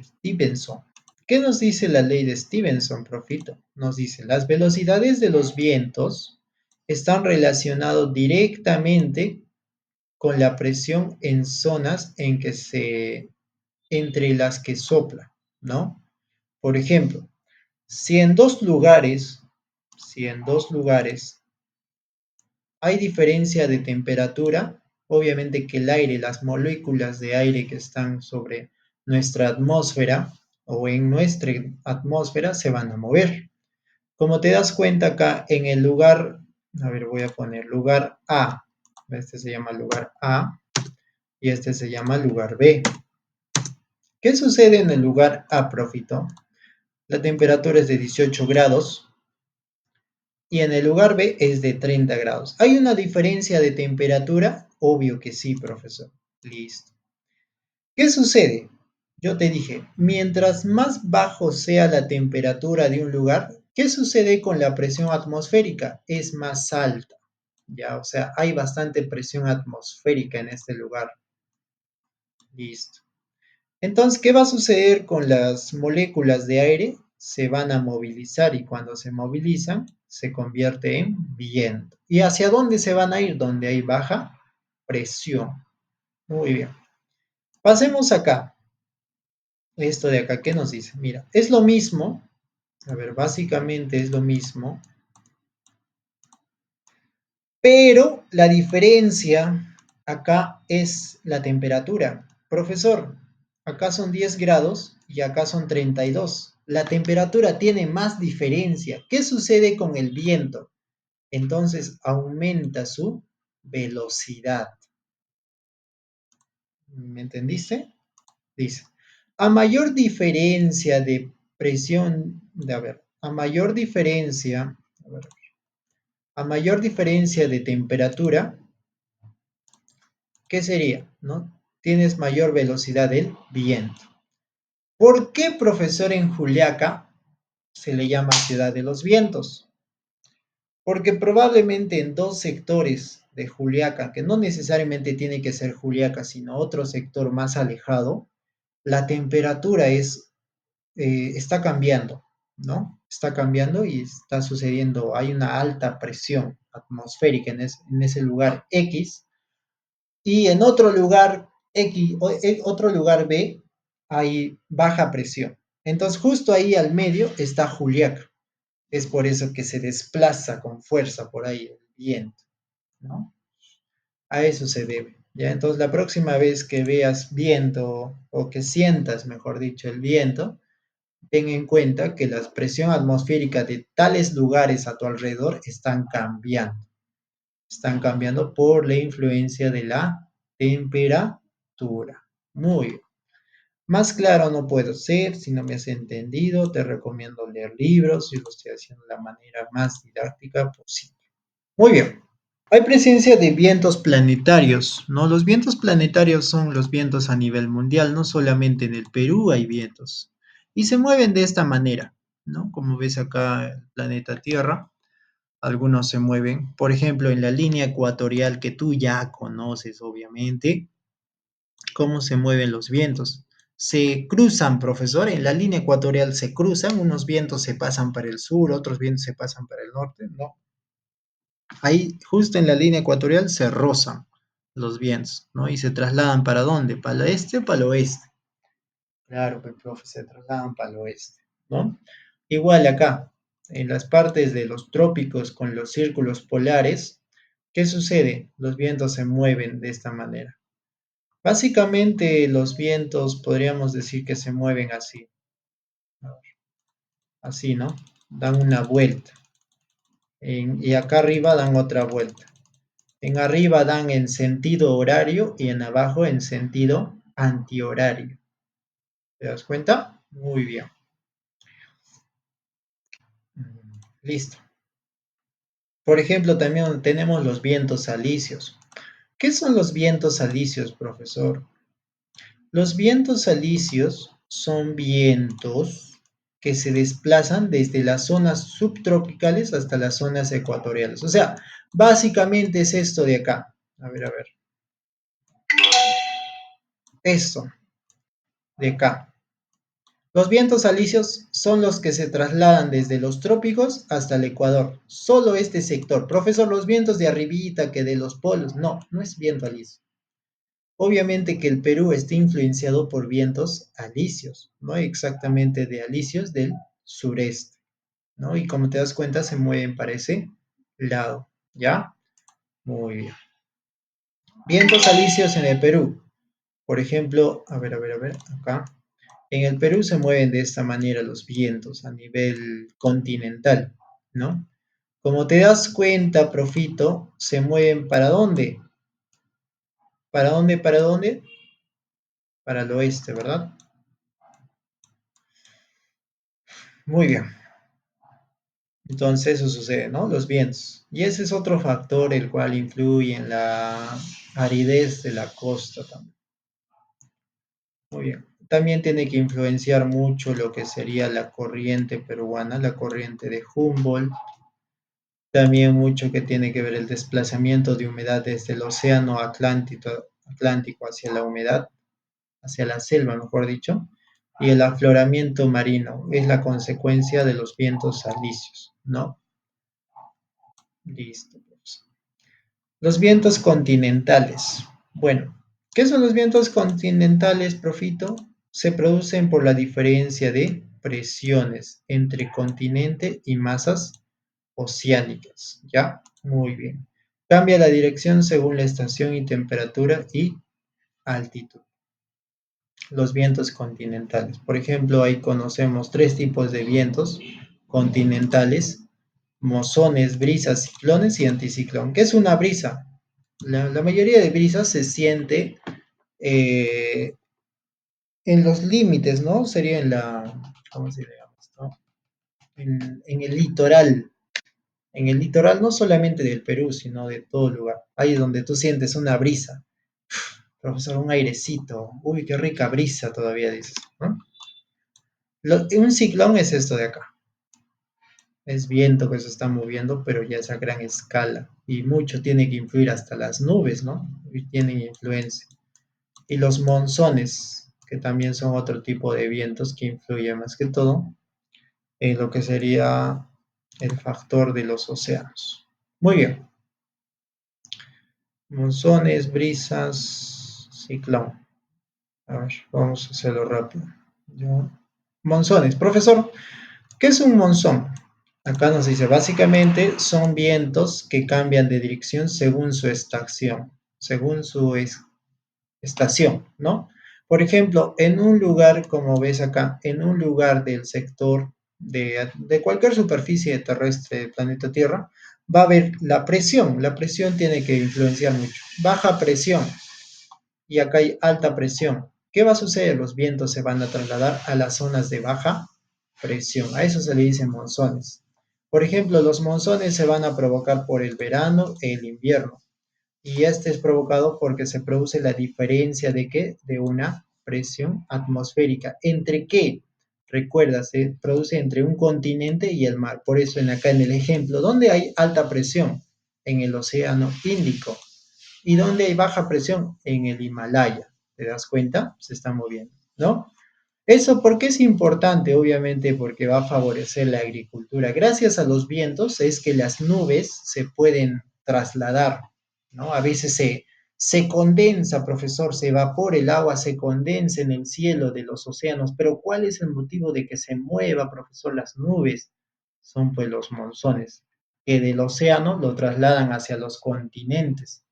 Stevenson. ¿Qué nos dice la ley de Stevenson, Profito? Nos dice, las velocidades de los vientos están relacionados directamente con la presión en zonas entre las que sopla, ¿no? Por ejemplo, si en dos lugares, si en dos lugares hay diferencia de temperatura, obviamente que el aire, las moléculas de aire que están sobre nuestra atmósfera o en nuestra atmósfera se van a mover. Como te das cuenta acá en el lugar, a ver, voy a poner lugar A, este se llama lugar A y este se llama lugar B. ¿Qué sucede en el lugar A, Profito? La temperatura es de 18 grados y en el lugar B es de 30 grados. ¿Hay una diferencia de temperatura? Obvio que sí, profesor. Listo. ¿Qué sucede? Yo te dije, mientras más bajo sea la temperatura de un lugar, ¿qué sucede con la presión atmosférica? Es más alta. Ya, o sea, hay bastante presión atmosférica en este lugar. Listo. Entonces, ¿qué va a suceder con las moléculas de aire? Se van a movilizar y cuando se movilizan se convierte en viento. ¿Y hacia dónde se van a ir? Donde hay baja presión. Muy bien. Pasemos acá. Esto de acá, ¿qué nos dice? Mira, es lo mismo. A ver, básicamente es lo mismo. Pero la diferencia acá es la temperatura. Profesor, acá son 10 grados y acá son 32. La temperatura tiene más diferencia. ¿Qué sucede con el viento? Entonces aumenta su velocidad. ¿Me entendiste? Dice, a mayor diferencia de presión, a mayor diferencia, a mayor diferencia de temperatura, ¿qué sería? ¿No? Tienes mayor velocidad del viento. ¿Por qué, profesor, en Juliaca se le llama ciudad de los vientos? Porque probablemente en dos sectores de Juliaca, que no necesariamente tiene que ser Juliaca, sino otro sector más alejado, la temperatura está cambiando, ¿no? Está cambiando y está sucediendo, hay una alta presión atmosférica en ese lugar X, y en otro lugar X, otro lugar B, hay baja presión. Entonces, justo ahí al medio está Juliaca. Es por eso que se desplaza con fuerza por ahí el viento, ¿no? A eso se debe. ¿Ya? Entonces, la próxima vez que veas viento o que sientas, mejor dicho, el viento, ten en cuenta que la presión atmosférica de tales lugares a tu alrededor están cambiando. Están cambiando por la influencia de la temperatura. Muy bien. Más claro no puedo ser, si no me has entendido, te recomiendo leer libros y lo estoy haciendo de la manera más didáctica posible. Muy bien. Hay presencia de vientos planetarios, ¿no? Los vientos planetarios son los vientos a nivel mundial, no solamente en el Perú hay vientos. Y se mueven de esta manera, ¿no? Como ves acá, el planeta Tierra, algunos se mueven, por ejemplo, en la línea ecuatorial que tú ya conoces, obviamente, cómo se mueven los vientos. Se cruzan, profesor, en la línea ecuatorial se cruzan, unos vientos se pasan para el sur, otros vientos se pasan para el norte, ¿no? Ahí, justo en la línea ecuatorial, se rozan los vientos, ¿no? Y se trasladan para dónde, para el este o para el oeste. Claro, pues, profe, se trasladan para el oeste, ¿no? Igual acá, en las partes de los trópicos con los círculos polares, ¿qué sucede? Los vientos se mueven de esta manera. Básicamente los vientos podríamos decir que se mueven así, así, ¿no? Dan una vuelta. Y acá arriba dan otra vuelta. En arriba dan en sentido horario y en abajo en sentido antihorario. ¿Te das cuenta? Muy bien. Listo. Por ejemplo, también tenemos los vientos alisios. ¿Qué son los vientos alisios, profesor? Los vientos alisios son vientos que se desplazan desde las zonas subtropicales hasta las zonas ecuatoriales. O sea, básicamente es esto de acá. A ver, a ver. Esto de acá. Los vientos alisios son los que se trasladan desde los trópicos hasta el Ecuador. Solo este sector. Profesor, los vientos de arribita que de los polos. No, no es viento alisio. Obviamente que el Perú está influenciado por vientos alisios, ¿no? Exactamente de alisios del sureste, ¿no? Y como te das cuenta, se mueven para ese lado, ¿ya? Muy bien. Vientos alisios en el Perú. Por ejemplo, a ver, acá. En el Perú se mueven de esta manera los vientos a nivel continental, ¿no? Como te das cuenta, Profito, se mueven ¿para dónde? ¿Para dónde? ¿Para dónde? Para el oeste, ¿verdad? Muy bien. Entonces eso sucede, ¿no? Los vientos. Y ese es otro factor el cual influye en la aridez de la costa también. Muy bien. También tiene que influenciar mucho lo que sería la corriente peruana, la corriente de Humboldt. También mucho que tiene que ver el desplazamiento de humedad desde el océano Atlántico hacia la humedad, hacia la selva, mejor dicho. Y el afloramiento marino es la consecuencia de los vientos alisios, ¿no? Listo, pues. Los vientos continentales. Bueno, ¿qué son los vientos continentales, Profito? Se producen por la diferencia de presiones entre continente y masas oceánicas. ¿Ya? Muy bien. Cambia la dirección según la estación y temperatura y altitud. Los vientos continentales. Por ejemplo, ahí conocemos tres tipos de vientos continentales: mozones, brisas, ciclones y anticiclón. ¿Qué es una brisa? La mayoría de brisas se siente eh, en los límites, ¿no? Sería en la, ¿cómo se llama esto? En el litoral. En el litoral no solamente del Perú, sino de todo lugar. Ahí es donde tú sientes una brisa. Profesor, un airecito. Uy, qué rica brisa todavía dices, ¿no? Un ciclón es esto de acá. Es viento que se está moviendo, pero ya es a gran escala. Y mucho tiene que influir hasta las nubes, ¿no? Y tienen influencia. Y los monzones, que también son otro tipo de vientos que influyen más que todo en lo que sería el factor de los océanos. Muy bien. Monzones, brisas, ciclón. A ver, vamos a hacerlo rápido. Ya. Monzones. Profesor, ¿qué es un monzón? Acá nos dice, básicamente son vientos que cambian de dirección según su estación, según su estación, ¿no? Por ejemplo, en un lugar, como ves acá, en un lugar del sector de cualquier superficie terrestre del planeta Tierra, va a haber la presión tiene que influenciar mucho. Baja presión y acá hay alta presión. ¿Qué va a suceder? Los vientos se van a trasladar a las zonas de baja presión. A eso se le dicen monzones. Por ejemplo, los monzones se van a provocar por el verano e el invierno. Y este es provocado porque se produce la diferencia de qué? De una presión atmosférica. ¿Entre qué? Recuerda, se produce entre un continente y el mar. Por eso acá en el ejemplo, ¿dónde hay alta presión? En el océano Índico. ¿Y dónde hay baja presión? En el Himalaya. ¿Te das cuenta? Se está moviendo, ¿no? ¿Eso por qué es importante? Obviamente porque va a favorecer la agricultura. Gracias a los vientos es que las nubes se pueden trasladar, ¿no? A veces Se condensa, profesor, se evapora el agua, se condensa en el cielo de los océanos. Pero ¿cuál es el motivo de que se mueva, profesor, las nubes? Son pues los monzones, que del océano lo trasladan hacia los continentes.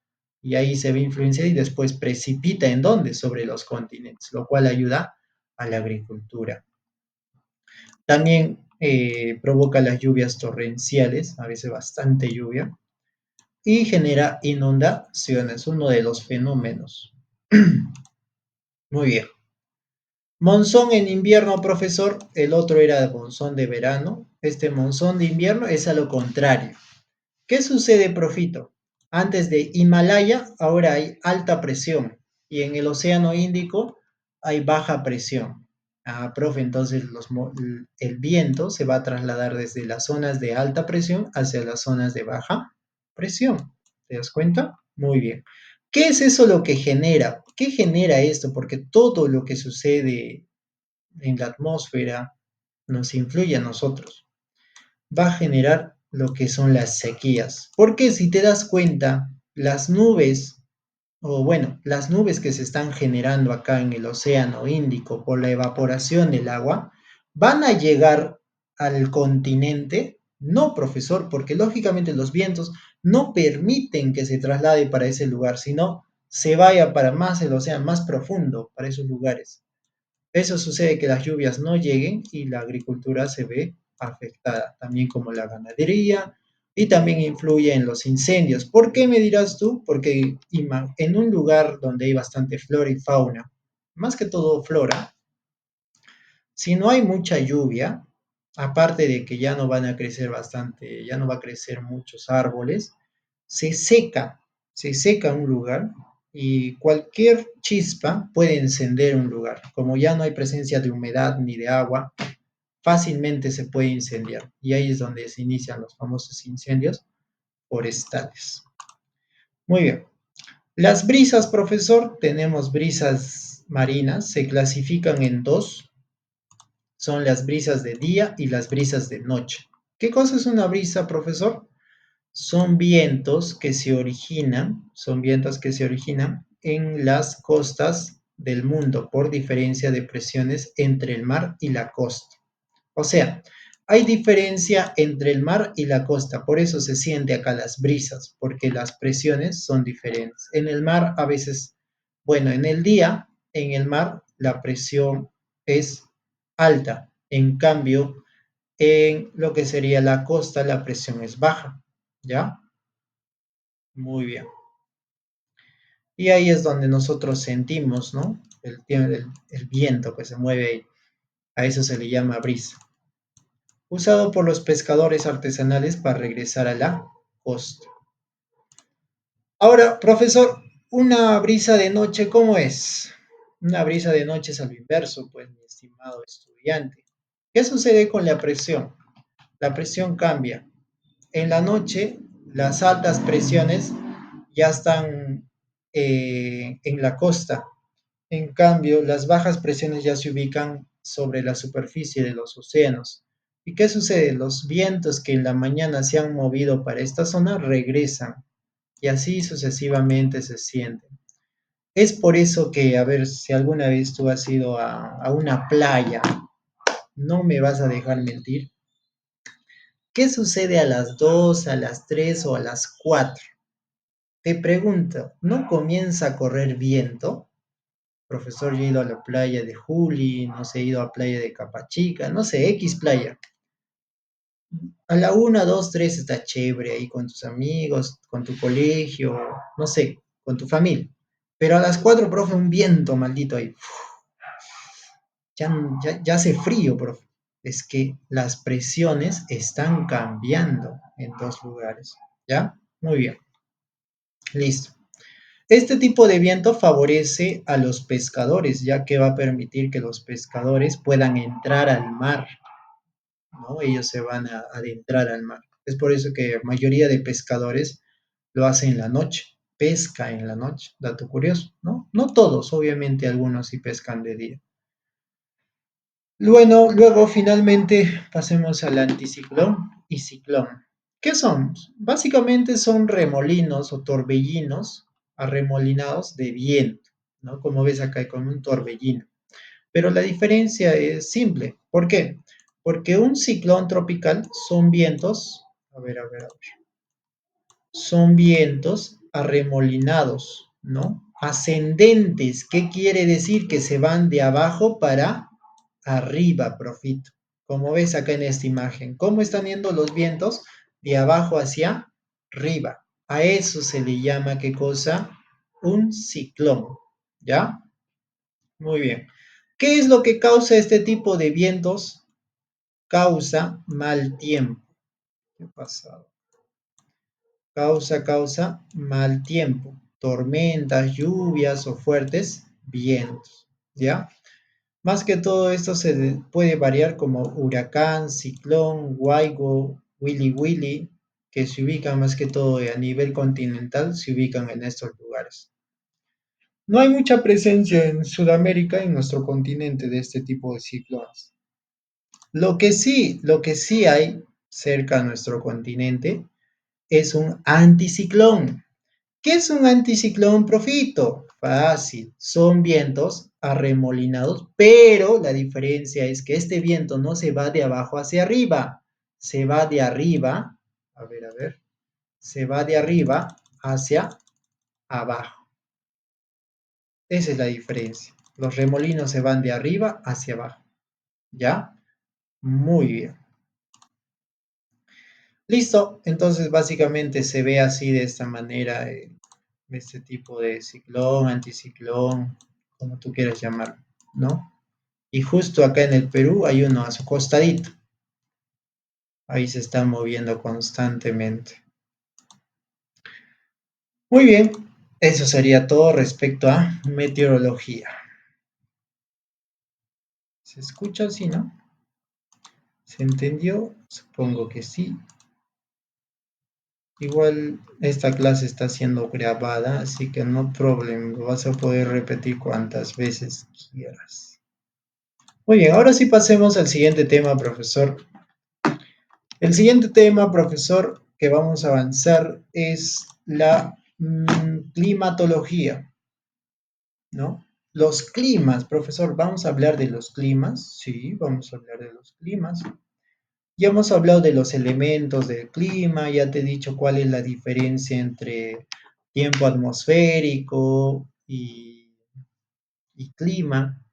Y ahí se ve influenciado y después precipita ¿en dónde? Sobre los continentes, lo cual ayuda a la agricultura. También provoca las lluvias torrenciales, a veces bastante lluvia, y genera inundaciones, uno de los fenómenos. Muy bien. Monzón en invierno, profesor, el otro era monzón de verano. Este monzón de invierno es a lo contrario. ¿Qué sucede, profito? Antes de Himalaya, ahora hay alta presión y en el Océano Índico hay baja presión. Ah, profe, entonces el viento se va a trasladar desde las zonas de alta presión hacia las zonas de baja presión. ¿Te das cuenta? Muy bien. ¿Qué es eso lo que genera? ¿Qué genera esto? Porque todo lo que sucede en la atmósfera nos influye a nosotros. Va a generar lo que son las sequías. Porque si te das cuenta, las nubes, o bueno, las nubes que se están generando acá en el Océano Índico por la evaporación del agua, ¿van a llegar al continente? No, profesor, porque lógicamente los vientos no permiten que se traslade para ese lugar, sino se vaya para más el océano, más profundo, para esos lugares. Eso sucede que las lluvias no lleguen y la agricultura se ve afectada, también como la ganadería y también influye en los incendios. ¿Por qué me dirás tú? Porque en un lugar donde hay bastante flora y fauna, más que todo flora, si no hay mucha lluvia, aparte de que ya no van a crecer bastante, ya no va a crecer muchos árboles, se seca, se seca un lugar y cualquier chispa puede encender un lugar. Como ya no hay presencia de humedad ni de agua, fácilmente se puede incendiar. Y ahí es donde se inician los famosos incendios forestales. Muy bien. Las brisas, profesor, tenemos brisas marinas, se clasifican en dos, son las brisas de día y las brisas de noche. ¿Qué cosa es una brisa, profesor? Son vientos que se originan en las costas del mundo por diferencia de presiones entre el mar y la costa. O sea, hay diferencia entre el mar y la costa, por eso se siente acá las brisas, porque las presiones son diferentes. En el mar a veces, bueno, en el día, en el mar, la presión es alta. En cambio, en lo que sería la costa, la presión es baja. ¿Ya? Muy bien. Y ahí es donde nosotros sentimos, ¿no? El viento que se mueve ahí. A eso se le llama brisa. Usado por los pescadores artesanales para regresar a la costa. Ahora, profesor, una brisa de noche, ¿cómo es? Una brisa de noche es al inverso, pues, mi estimado estudiante. ¿Qué sucede con la presión? La presión cambia. En la noche, las altas presiones ya están en la costa. En cambio, las bajas presiones ya se ubican sobre la superficie de los océanos. ¿Y qué sucede? Los vientos que en la mañana se han movido para esta zona regresan y así sucesivamente se sienten. Es por eso que, a ver, si alguna vez tú has ido a una playa, no me vas a dejar mentir. ¿Qué sucede a las 2, a las 3 o a las 4? Te pregunto, ¿no comienza a correr viento? Profesor, yo he ido a la playa de Juli, no sé, he ido a playa de Capachica, no sé, X playa. A la 1, 2, 3 está chévere ahí con tus amigos, con tu colegio, no sé, con tu familia. Pero a las 4, profe, un viento maldito ahí. Ya hace frío, profe. Es que las presiones están cambiando en dos lugares. ¿Ya? Muy bien. Listo. Este tipo de viento favorece a los pescadores, ya que va a permitir que los pescadores puedan entrar al mar, ¿no? Ellos se van a adentrar al mar. Es por eso que la mayoría de pescadores lo hacen en la noche, pesca en la noche, dato curioso, ¿no? No todos, obviamente algunos sí pescan de día. Luego finalmente pasemos al anticiclón y ciclón. ¿Qué son? Básicamente son remolinos o torbellinos arremolinados de viento, ¿no? Como ves acá, como un torbellino. Pero la diferencia es simple. ¿Por qué? Porque un ciclón tropical son vientos, a ver, son vientos arremolinados, ¿no? Ascendentes. ¿Qué quiere decir? Que se van de abajo para arriba, profito. Como ves acá en esta imagen. ¿Cómo están yendo los vientos? De abajo hacia arriba. A eso se le llama, ¿qué cosa? Un ciclón. ¿Ya? Muy bien. ¿Qué es lo que causa este tipo de vientos? Causa mal tiempo. ¿Qué pasa? Causa mal tiempo, tormentas, lluvias o fuertes vientos, ¿ya? Más que todo esto puede variar como huracán, ciclón, Waigo, Willy Willy, que se ubican más que todo a nivel continental, se ubican en estos lugares. No hay mucha presencia en Sudamérica, en nuestro continente, de este tipo de ciclones. Lo que sí hay cerca a nuestro continente es un anticiclón. ¿Qué es un anticiclón, profito? Fácil, son vientos arremolinados, pero la diferencia es que este viento no se va de abajo hacia arriba, se va de arriba, se va de arriba hacia abajo. Esa es la diferencia. Los remolinos se van de arriba hacia abajo. ¿Ya? Muy bien. Listo, entonces básicamente se ve así de esta manera este tipo de ciclón, anticiclón, como tú quieras llamarlo, ¿no? Y justo acá en el Perú hay uno a su costadito, ahí se está moviendo constantemente. Muy bien, eso sería todo respecto a meteorología. ¿Se escucha así, no? ¿Se entendió? Supongo que sí. Igual esta clase está siendo grabada, así que no problem, lo vas a poder repetir cuantas veces quieras. Muy bien, ahora sí pasemos al siguiente tema, profesor. El siguiente tema, profesor, que vamos a avanzar es la climatología, ¿no? Los climas, profesor, ¿vamos a hablar de los climas? Sí, vamos a hablar de los climas. Ya hemos hablado de los elementos del clima, ya te he dicho cuál es la diferencia entre tiempo atmosférico y clima,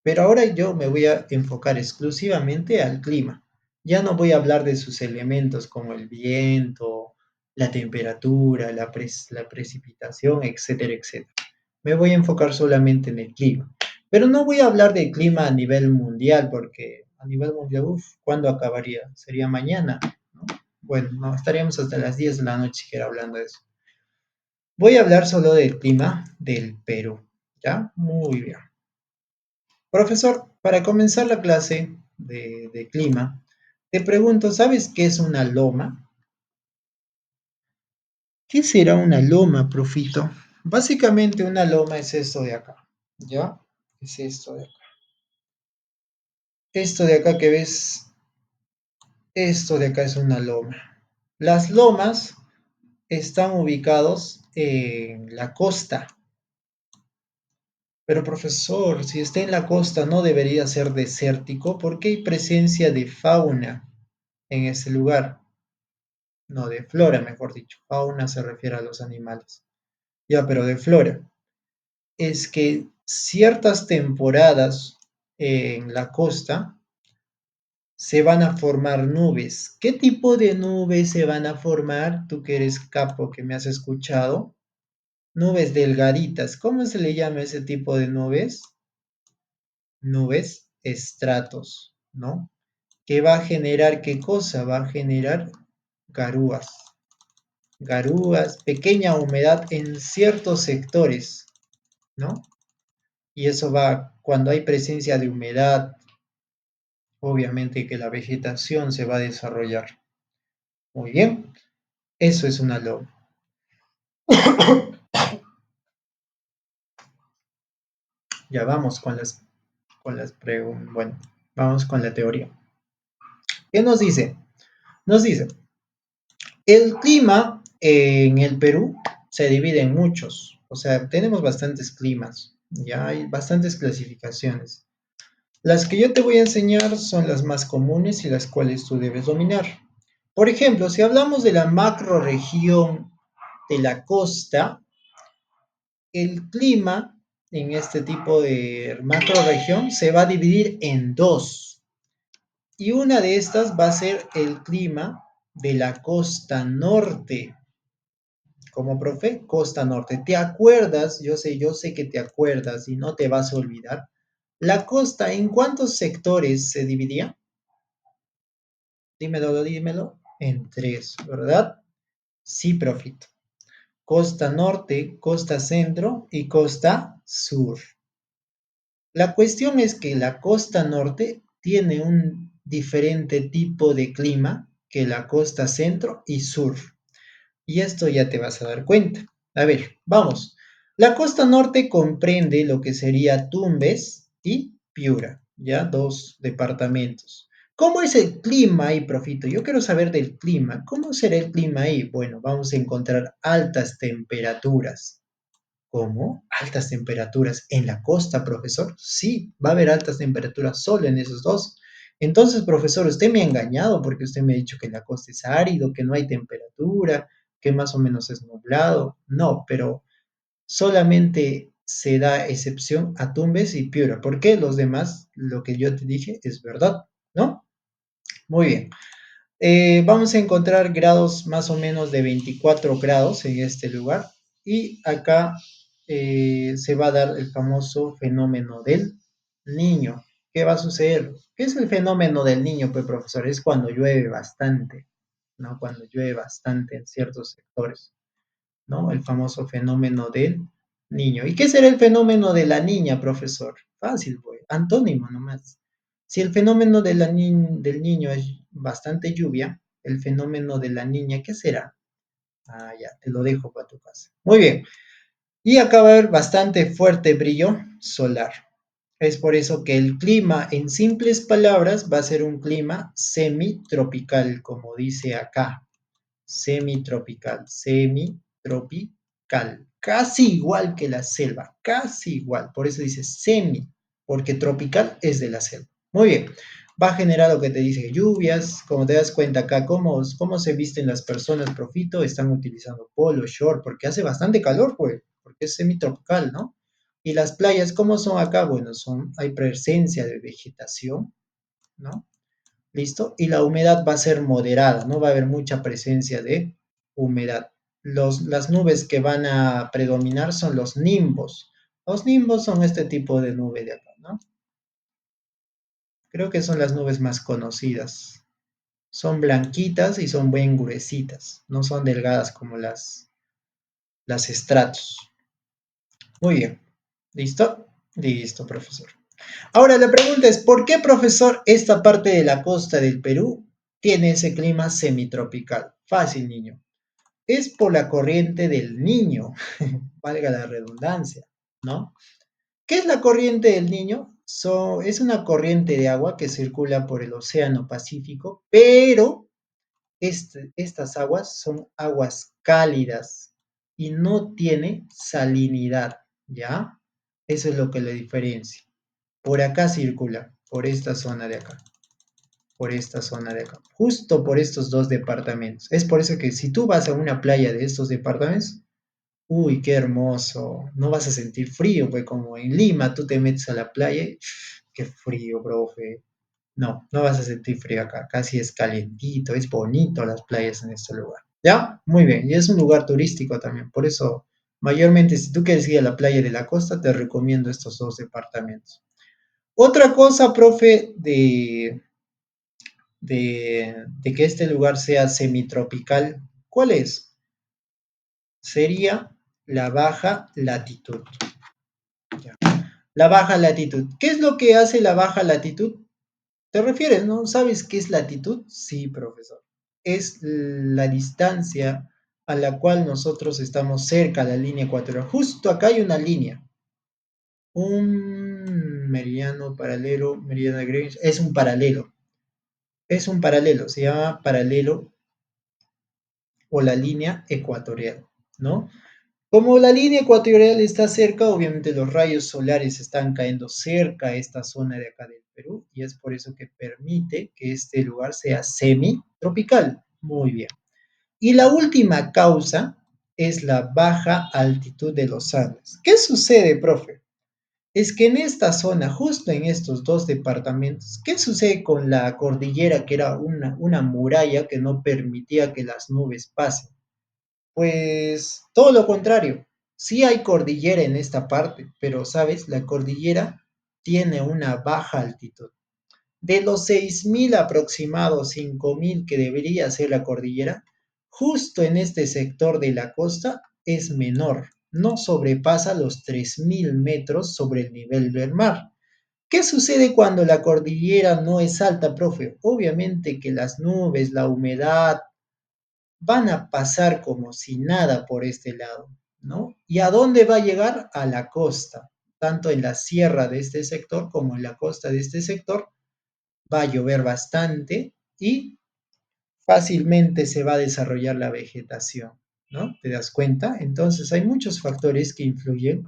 pero ahora yo me voy a enfocar exclusivamente al clima. Ya no voy a hablar de sus elementos como el viento, la temperatura, la precipitación, etcétera, etcétera. Me voy a enfocar solamente en el clima. Pero no voy a hablar del clima a nivel mundial, porque a nivel mundial, ¿cuándo acabaría? Sería mañana, ¿no? Bueno, no, estaríamos hasta las 10 de la noche siquiera hablando de eso. Voy a hablar solo del clima del Perú, ¿ya? Muy bien. Profesor, para comenzar la clase de clima, te pregunto, ¿sabes qué es una loma? ¿Qué será una loma, profito? Básicamente una loma es esto de acá, ¿ya? Es esto de acá. Esto de acá que ves, esto de acá es una loma. Las lomas están ubicados en la costa. Pero profesor, si está en la costa no debería ser desértico porque hay presencia de fauna en ese lugar. No, de flora, mejor dicho. Fauna se refiere a los animales. Ya, pero de flora. Es que ciertas temporadas en la costa se van a formar nubes. ¿Qué tipo de nubes se van a formar? Tú que eres capo, que me has escuchado. Nubes delgaditas. ¿Cómo se le llama ese tipo de nubes? Nubes estratos, ¿no? ¿Qué va a generar qué cosa? Va a generar garúas. Garúas, pequeña humedad en ciertos sectores, ¿no? Y eso va, cuando hay presencia de humedad, obviamente que la vegetación se va a desarrollar. Muy bien, eso es una loma. Ya vamos con las preguntas. Bueno, vamos con la teoría. ¿Qué nos dice? Nos dice, el clima en el Perú se divide en muchos. O sea, tenemos bastantes climas, ya hay bastantes clasificaciones. Las que yo te voy a enseñar son las más comunes y las cuales tú debes dominar. Por ejemplo, si hablamos de la macrorregión de la costa, el clima en este tipo de macrorregión se va a dividir en dos. Y una de estas va a ser el clima de la costa norte. Como profe, costa norte. ¿Te acuerdas? Yo sé que te acuerdas y no te vas a olvidar. La costa, ¿en cuántos sectores se dividía? Dímelo, dímelo. En tres, ¿verdad? Sí, profito. Costa norte, costa centro y costa sur. La cuestión es que la costa norte tiene un diferente tipo de clima que la costa centro y sur. Y esto ya te vas a dar cuenta. A ver, vamos. La costa norte comprende lo que sería Tumbes y Piura, ya dos departamentos. ¿Cómo es el clima ahí, Profito? Yo quiero saber del clima. ¿Cómo será el clima ahí? Bueno, vamos a encontrar altas temperaturas. ¿Cómo? ¿Altas temperaturas en la costa, profesor? Sí, va a haber altas temperaturas solo en esos dos. Entonces, profesor, usted me ha engañado porque usted me ha dicho que en la costa es árido, que no hay temperatura, que más o menos es nublado. No, pero solamente se da excepción a Tumbes y Piura, porque los demás, lo que yo te dije es verdad, ¿no? Muy bien. Vamos a encontrar grados más o menos de 24 grados en este lugar y acá se va a dar el famoso fenómeno del niño. ¿Qué va a suceder? ¿Qué es el fenómeno del niño, pues, profesor? Es cuando llueve bastante, ¿no? Cuando llueve bastante en ciertos sectores, ¿no? El famoso fenómeno del niño. ¿Y qué será el fenómeno de la niña, profesor? Fácil, pues, antónimo nomás. Si el fenómeno de del niño es bastante lluvia, el fenómeno de la niña, ¿qué será? Ah, ya, te lo dejo para tu casa. Muy bien. Y acá va a haber bastante fuerte brillo solar. Es por eso que el clima, en simples palabras, va a ser un clima semitropical, como dice acá. Semitropical, semitropical, casi igual que la selva, casi igual, por eso dice semi, porque tropical es de la selva. Muy bien, va a generar lo que te dice lluvias, como te das cuenta acá, cómo se visten las personas, Profito, están utilizando polo, short, porque hace bastante calor, pues, porque es semitropical, ¿no? Y las playas, ¿cómo son acá? Bueno, hay presencia de vegetación, ¿no? ¿Listo? Y la humedad va a ser moderada, no va a haber mucha presencia de humedad. Las nubes que van a predominar son los nimbos. Los nimbos son este tipo de nube de acá, ¿no? Creo que son las nubes más conocidas. Son blanquitas y son bien gruesitas, no son delgadas como las estratos. Muy bien. ¿Listo? Listo, profesor. Ahora la pregunta es, ¿por qué, profesor, esta parte de la costa del Perú tiene ese clima semitropical? Fácil, niño. Es por la corriente del Niño, valga la redundancia, ¿no? ¿Qué es la corriente del Niño? Es una corriente de agua que circula por el Océano Pacífico, pero estas aguas son aguas cálidas y no tiene salinidad, ¿ya? Eso es lo que le diferencia. Por acá circula, por esta zona de acá, por esta zona de acá, justo por estos dos departamentos. Es por eso que si tú vas a una playa de estos departamentos, uy, qué hermoso, no vas a sentir frío, pues como en Lima tú te metes a la playa y qué frío, profe. No, no vas a sentir frío acá, casi es calentito, es bonito las playas en este lugar. ¿Ya? Muy bien, y es un lugar turístico también, por eso mayormente si tú quieres ir a la playa de la costa, te recomiendo estos dos departamentos. Otra cosa, profe, de que este lugar sea semitropical, ¿cuál es? Sería la baja latitud. Ya. La baja latitud. ¿Qué es lo que hace la baja latitud? ¿Te refieres, no? ¿Sabes qué es latitud? Sí, profesor. Es la distancia a la cual nosotros estamos cerca de la línea ecuatorial. Justo acá hay una línea. Un meridiano paralelo, meridiano de Greenwich, es un paralelo. Es un paralelo, se llama paralelo o la línea ecuatorial, ¿no? Como la línea ecuatorial está cerca, obviamente los rayos solares están cayendo cerca a esta zona de acá del Perú y es por eso que permite que este lugar sea semitropical. Muy bien. Y la última causa es la baja altitud de los Andes. ¿Qué sucede, profe? Es que en esta zona, justo en estos dos departamentos, ¿qué sucede con la cordillera que era una muralla que no permitía que las nubes pasen? Pues todo lo contrario. Sí hay cordillera en esta parte, pero sabes, la cordillera tiene una baja altitud. De los 6.000 aproximados, 5.000 que debería ser la cordillera, justo en este sector de la costa es menor, no sobrepasa los 3.000 metros sobre el nivel del mar. ¿Qué sucede cuando la cordillera no es alta, profe? Obviamente que las nubes, la humedad, van a pasar como si nada por este lado, ¿no? ¿Y a dónde va a llegar? A la costa, tanto en la sierra de este sector como en la costa de este sector va a llover bastante y fácilmente se va a desarrollar la vegetación, ¿no? ¿Te das cuenta? Entonces hay muchos factores que influyen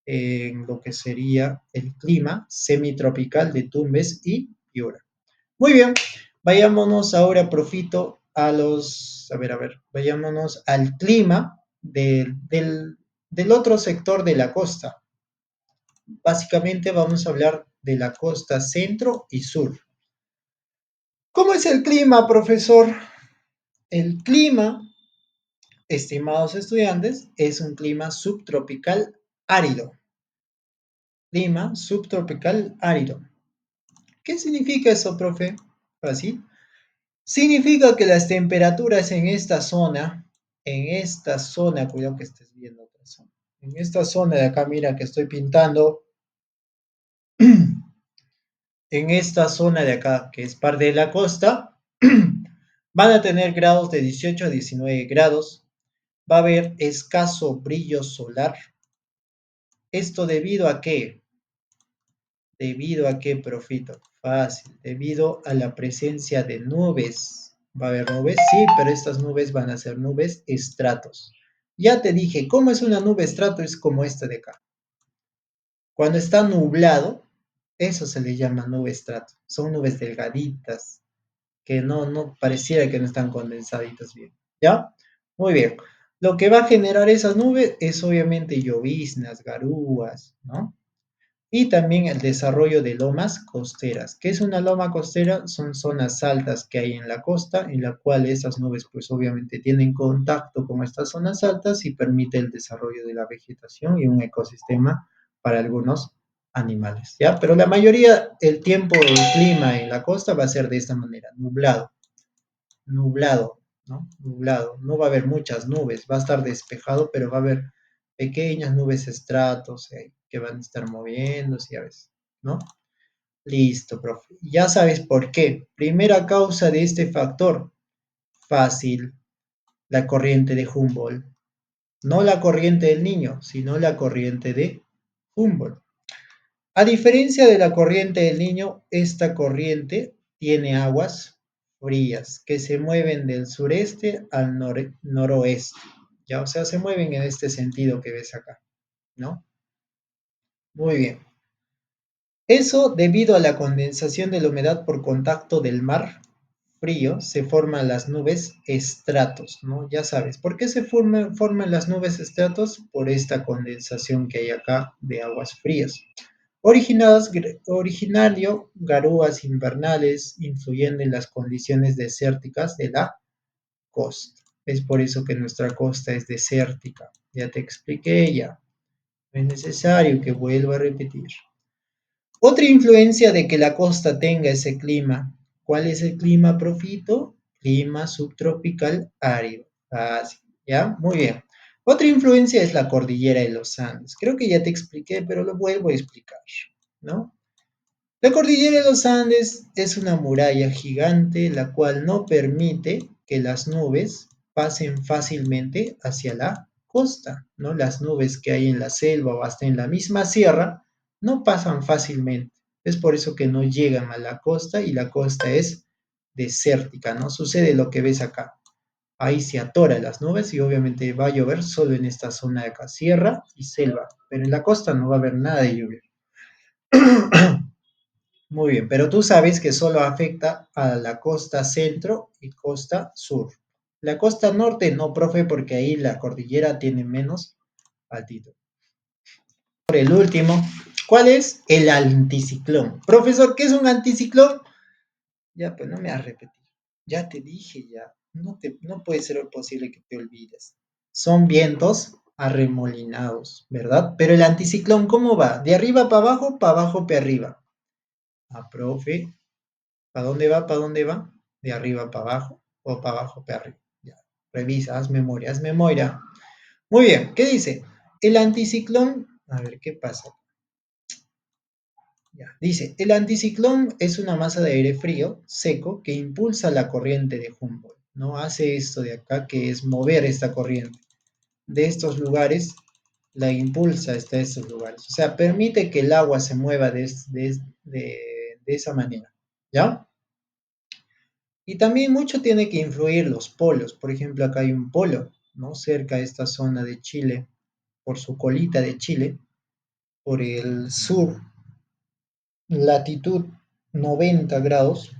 en lo que sería el clima semitropical de Tumbes y Piura. Muy bien, vayámonos ahora, profito, vayámonos al clima del otro sector de la costa. Básicamente vamos a hablar de la costa centro y sur. ¿Cómo es el clima, profesor? El clima, estimados estudiantes, es un clima subtropical árido. Clima subtropical árido. ¿Qué significa eso, profe? Así. Significa que las temperaturas en esta zona, cuidado que estés viendo otra zona, en esta zona de acá, mira que estoy pintando, en esta zona de acá, que es parte de la costa, van a tener grados de 18 a 19 grados, va a haber escaso brillo solar. ¿Esto debido a qué? ¿Debido a qué, profito? Fácil, debido a la presencia de nubes. ¿Va a haber nubes? Sí, pero estas nubes van a ser nubes estratos. Ya te dije, ¿cómo es una nube estrato? Es como esta de acá. Cuando está nublado, eso se le llama nube estrato. Son nubes delgaditas, que no pareciera que no están condensaditas bien. ¿Ya? Muy bien. Lo que va a generar esas nubes es obviamente lloviznas, garúas, ¿no? Y también el desarrollo de lomas costeras. ¿Qué es una loma costera? Son zonas altas que hay en la costa, en la cual esas nubes pues obviamente tienen contacto con estas zonas altas y permite el desarrollo de la vegetación y un ecosistema para algunos animales, ¿ya? Pero la mayoría, el tiempo, el clima en la costa va a ser de esta manera, nublado, nublado, ¿no? Nublado. No va a haber muchas nubes, va a estar despejado, pero va a haber pequeñas nubes estratos que van a estar moviéndose a veces, ¿no? Listo, profe. Ya sabes por qué. Primera causa de este factor, fácil, la corriente de Humboldt. No la corriente del Niño, sino la corriente de Humboldt. A diferencia de la corriente del Niño, esta corriente tiene aguas frías que se mueven del sureste al noroeste. Ya, o sea, se mueven en este sentido que ves acá, ¿no? Muy bien. Eso debido a la condensación de la humedad por contacto del mar frío, se forman las nubes estratos, ¿no? Ya sabes, ¿por qué se forman las nubes estratos? Por esta condensación que hay acá de aguas frías. Originario garúas invernales, influyendo en las condiciones desérticas de la costa. Es por eso que nuestra costa es desértica. Ya te expliqué ya. No es necesario que vuelva a repetir. Otra influencia de que la costa tenga ese clima. ¿Cuál es el clima, profito? Clima subtropical árido. Fácil, ¿ya? Muy bien. Otra influencia es la cordillera de los Andes. Creo que ya te expliqué, pero lo vuelvo a explicar, ¿no? La cordillera de los Andes es una muralla gigante la cual no permite que las nubes pasen fácilmente hacia la costa, ¿no? Las nubes que hay en la selva o hasta en la misma sierra no pasan fácilmente. Es por eso que no llegan a la costa y la costa es desértica, ¿no? Sucede lo que ves acá. ahí se atora las nubes y obviamente va a llover solo en esta zona de acá, sierra y selva, pero en la costa no va a haber nada de lluvia. Muy bien, pero tú sabes que solo afecta a la costa centro y costa sur. La costa norte no, profe, porque ahí la cordillera tiene menos altitud. Por el último, ¿cuál es el anticiclón? Profesor, ¿qué es un anticiclón? Ya, pues no me has repetido. Ya te dije, ya. No puede ser posible que te olvides. Son vientos arremolinados, ¿verdad? Pero el anticiclón, ¿cómo va? ¿De arriba para abajo para arriba? Ah, profe, ¿para dónde va? ¿Para dónde va? ¿De arriba para abajo o para abajo para arriba? Ya, revisa, haz memoria, haz memoria. Muy bien, ¿qué dice? El anticiclón, a ver, ¿qué pasa? Ya, dice, el anticiclón es una masa de aire frío, seco, que impulsa la corriente de Humboldt, ¿no? Hace esto de acá, que es mover esta corriente de estos lugares, la impulsa hasta estos lugares. O sea, permite que el agua se mueva de esa manera, ¿ya? Y también mucho tiene que influir los polos. Por ejemplo, acá hay un polo, ¿no? Cerca de esta zona de Chile, por su colita de Chile, por el sur, latitud 90 grados,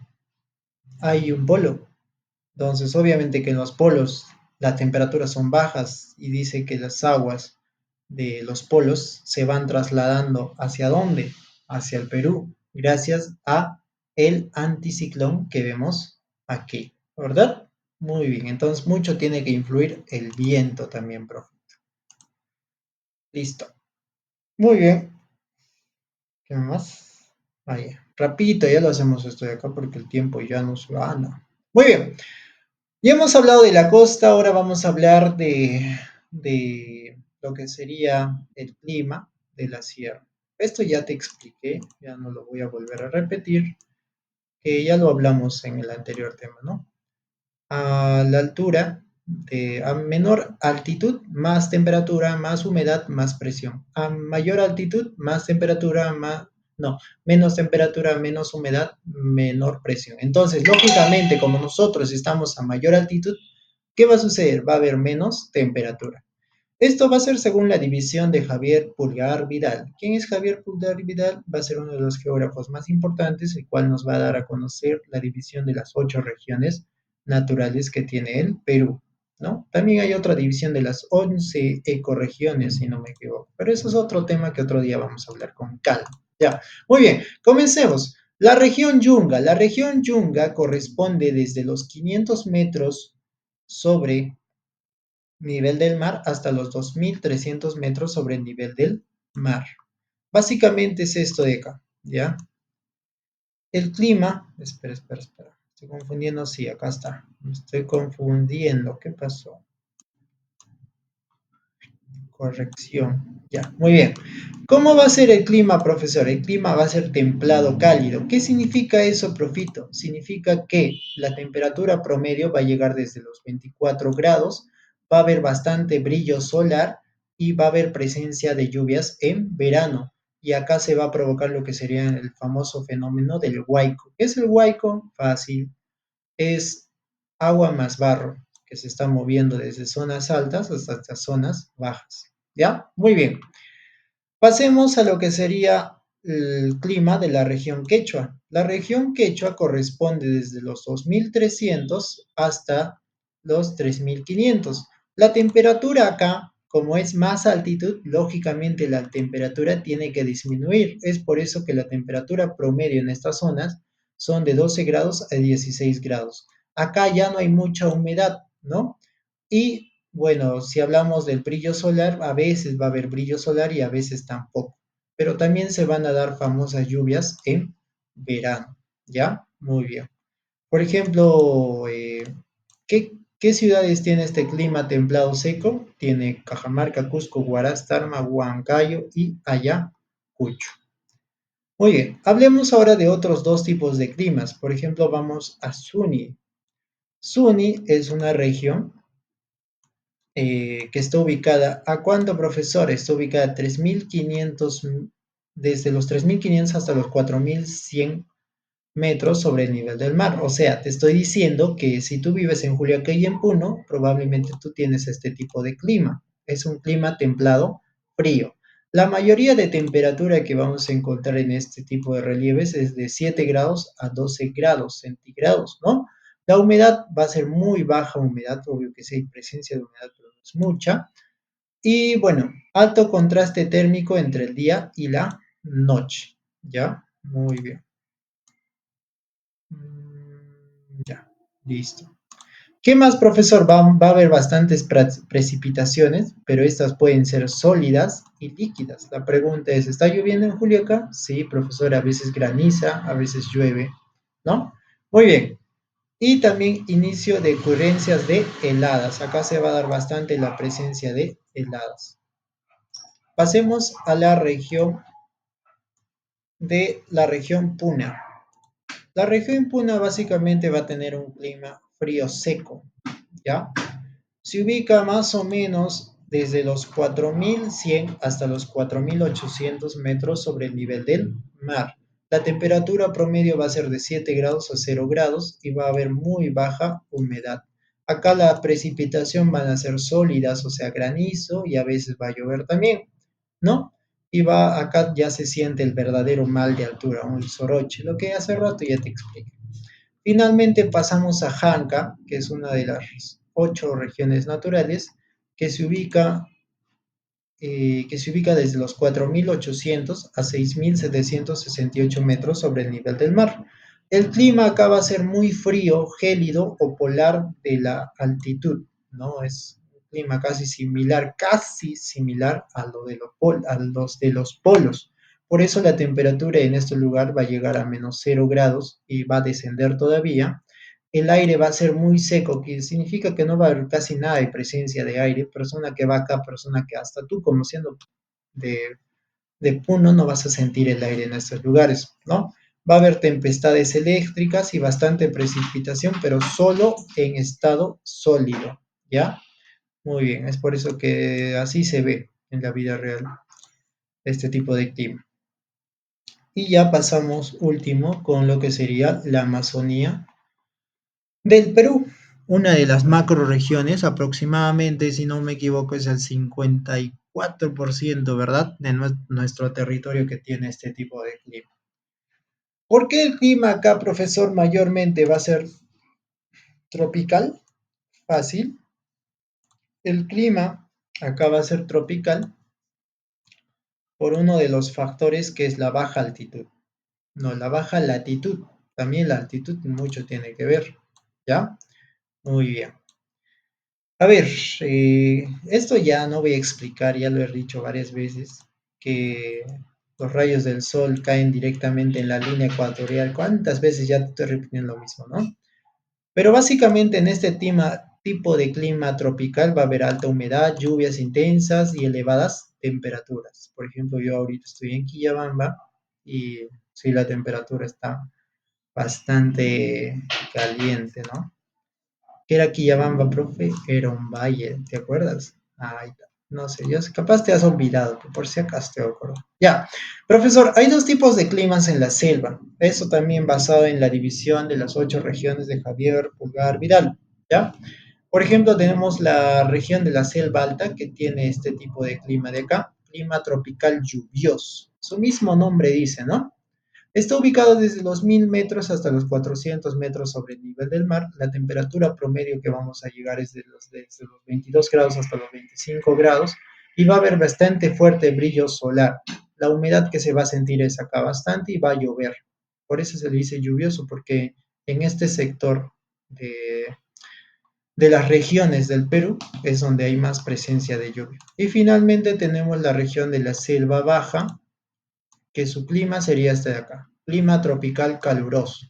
hay un polo. Entonces, obviamente que en los polos las temperaturas son bajas y dice que las aguas de los polos se van trasladando hacia dónde? Hacia el Perú, gracias a el anticiclón que vemos aquí, ¿verdad? Muy bien, entonces mucho tiene que influir el viento también, profe. Listo. Muy bien. ¿Qué más? Ahí, rapidito, ya lo hacemos esto de acá porque el tiempo ya nos gana. Muy bien. Ya hemos hablado de la costa, ahora vamos a hablar de lo que sería el clima de la sierra. Esto ya te expliqué, ya no lo voy a volver a repetir, que ya lo hablamos en el anterior tema, ¿no? A la altura, a menor altitud, más temperatura, más humedad, más presión. A mayor altitud, más temperatura, no, menos temperatura, menos humedad, menor presión. Entonces, lógicamente, como nosotros estamos a mayor altitud, ¿qué va a suceder? Va a haber menos temperatura. Esto va a ser según la división de Javier Pulgar Vidal. ¿Quién es Javier Pulgar Vidal? Va a ser uno de los geógrafos más importantes, el cual nos va a dar a conocer la división de las 8 regiones naturales que tiene el Perú, ¿no? También hay otra división de las 11 ecorregiones, si no me equivoco, pero eso es otro tema que otro día vamos a hablar con calma. Ya, muy bien, comencemos. La región Yunga corresponde desde los 500 metros sobre nivel del mar hasta los 2.300 metros sobre el nivel del mar. Básicamente es esto de acá, ¿ya? El clima, espera, estoy confundiendo, sí, acá está, me estoy confundiendo, ¿qué pasó? Corrección, ya, muy bien. ¿Cómo va a ser el clima, profesor? El clima va a ser templado cálido. ¿Qué significa eso, profito? Significa que la temperatura promedio va a llegar desde los 24 grados, va a haber bastante brillo solar y va a haber presencia de lluvias en verano. Y acá se va a provocar lo que sería el famoso fenómeno del huaico. ¿Qué es el huaico? Fácil. Es agua más barro que se está moviendo desde zonas altas hasta zonas bajas. ¿Ya? Muy bien. Pasemos a lo que sería el clima de la región Quechua. La región Quechua corresponde desde los 2.300 hasta los 3.500. La temperatura acá, como es más altitud, lógicamente la temperatura tiene que disminuir. Es por eso que la temperatura promedio en estas zonas son de 12 grados a 16 grados. Acá ya no hay mucha humedad, ¿no? Y bueno, si hablamos del brillo solar, a veces va a haber brillo solar y a veces tampoco. Pero también se van a dar famosas lluvias en verano, ¿ya? Muy bien. Por ejemplo, ¿qué ciudades tiene este clima templado seco? Tiene Cajamarca, Cusco, Huaraz, Tarma, Huancayo y Ayacucho. Muy bien, hablemos ahora de otros dos tipos de climas. Por ejemplo, vamos a Suni. Suni es una región que está ubicada, ¿a cuánto, profesor? Está ubicada a 3.500, desde los 3.500 hasta los 4.100 metros sobre el nivel del mar. O sea, te estoy diciendo que si tú vives en Juliaca y en Puno, probablemente tú tienes este tipo de clima. Es un clima templado, frío. La mayoría de temperatura que vamos a encontrar en este tipo de relieves es de 7 grados a 12 grados centígrados, ¿no? La humedad va a ser muy baja humedad, obvio que sí hay presencia de humedad, pero no es mucha. Y bueno, alto contraste térmico entre el día y la noche, ¿ya? Muy bien. Ya, listo. ¿Qué más, profesor? Va a haber bastantes precipitaciones, pero estas pueden ser sólidas y líquidas. La pregunta es, ¿está lloviendo en Juliaca? Sí, profesor, a veces graniza, a veces llueve, ¿no? Muy bien. Y también inicio de ocurrencias de heladas. Acá se va a dar bastante la presencia de heladas. Pasemos a la región Puna. La región Puna básicamente va a tener un clima frío seco, ¿ya? Se ubica más o menos desde los 4.100 hasta los 4.800 metros sobre el nivel del mar. La temperatura promedio va a ser de 7 grados a 0 grados y va a haber muy baja humedad. Acá la precipitación van a ser sólidas, o sea, granizo y a veces va a llover también, ¿no? Y acá ya se siente el verdadero mal de altura, un soroche, lo que hace rato ya te expliqué. Finalmente pasamos a Janca, que es una de las 8 regiones naturales, que se ubica, desde los 4.800 a 6.768 metros sobre el nivel del mar. El clima acá va a ser muy frío, gélido o polar de la altitud, ¿no? Es un clima casi similar a los de los polos. Por eso la temperatura en este lugar va a llegar a -0 grados y va a descender todavía. El aire va a ser muy seco, que significa que no va a haber casi nada de presencia de aire. Persona que va acá, persona que hasta tú, como siendo de, de Puno, no vas a sentir el aire en estos lugares, ¿no? Va a haber tempestades eléctricas y bastante precipitación, pero solo en estado sólido, ¿ya? Muy bien, es por eso que así se ve en la vida real este tipo de clima. Y ya pasamos último con lo que sería la Amazonía del Perú, una de las macroregiones, aproximadamente, si no me equivoco, es el 54%, ¿verdad? De nuestro territorio que tiene este tipo de clima. ¿Por qué el clima acá, profesor, mayormente va a ser tropical? Fácil. El clima acá va a ser tropical por uno de los factores que es la baja altitud. No, la baja latitud. También la altitud mucho tiene que ver. ¿Ya? Muy bien. A ver, esto ya no voy a explicar, ya lo he dicho varias veces, que los rayos del sol caen directamente en la línea ecuatorial. ¿Cuántas veces ya te estoy repitiendo lo mismo, no? Pero básicamente en este tipo de clima tropical va a haber alta humedad, lluvias intensas y elevadas temperaturas. Por ejemplo, yo ahorita estoy en Quillabamba y sí, la temperatura está bastante caliente, ¿no? ¿Qué era Quillabamba, profe? Era un valle, ¿te acuerdas? Ay, no sé, yo capaz te has olvidado, pero por si acaso te acuerdo. Ya, profesor, hay dos tipos de climas en la selva. Eso también basado en la división de las 8 regiones de Javier Pulgar Vidal, ¿ya? Por ejemplo, tenemos la región de la selva alta que tiene este tipo de clima de acá, clima tropical lluvioso. Su mismo nombre dice, ¿no? Está ubicado desde los 1.000 metros hasta los 400 metros sobre el nivel del mar. La temperatura promedio que vamos a llegar es desde los 22 grados hasta los 25 grados y va a haber bastante fuerte brillo solar. La humedad que se va a sentir es acá bastante y va a llover. Por eso se le dice lluvioso, porque en este sector de las regiones del Perú es donde hay más presencia de lluvia. Y finalmente tenemos la región de la selva baja, que su clima sería este de acá, clima tropical caluroso,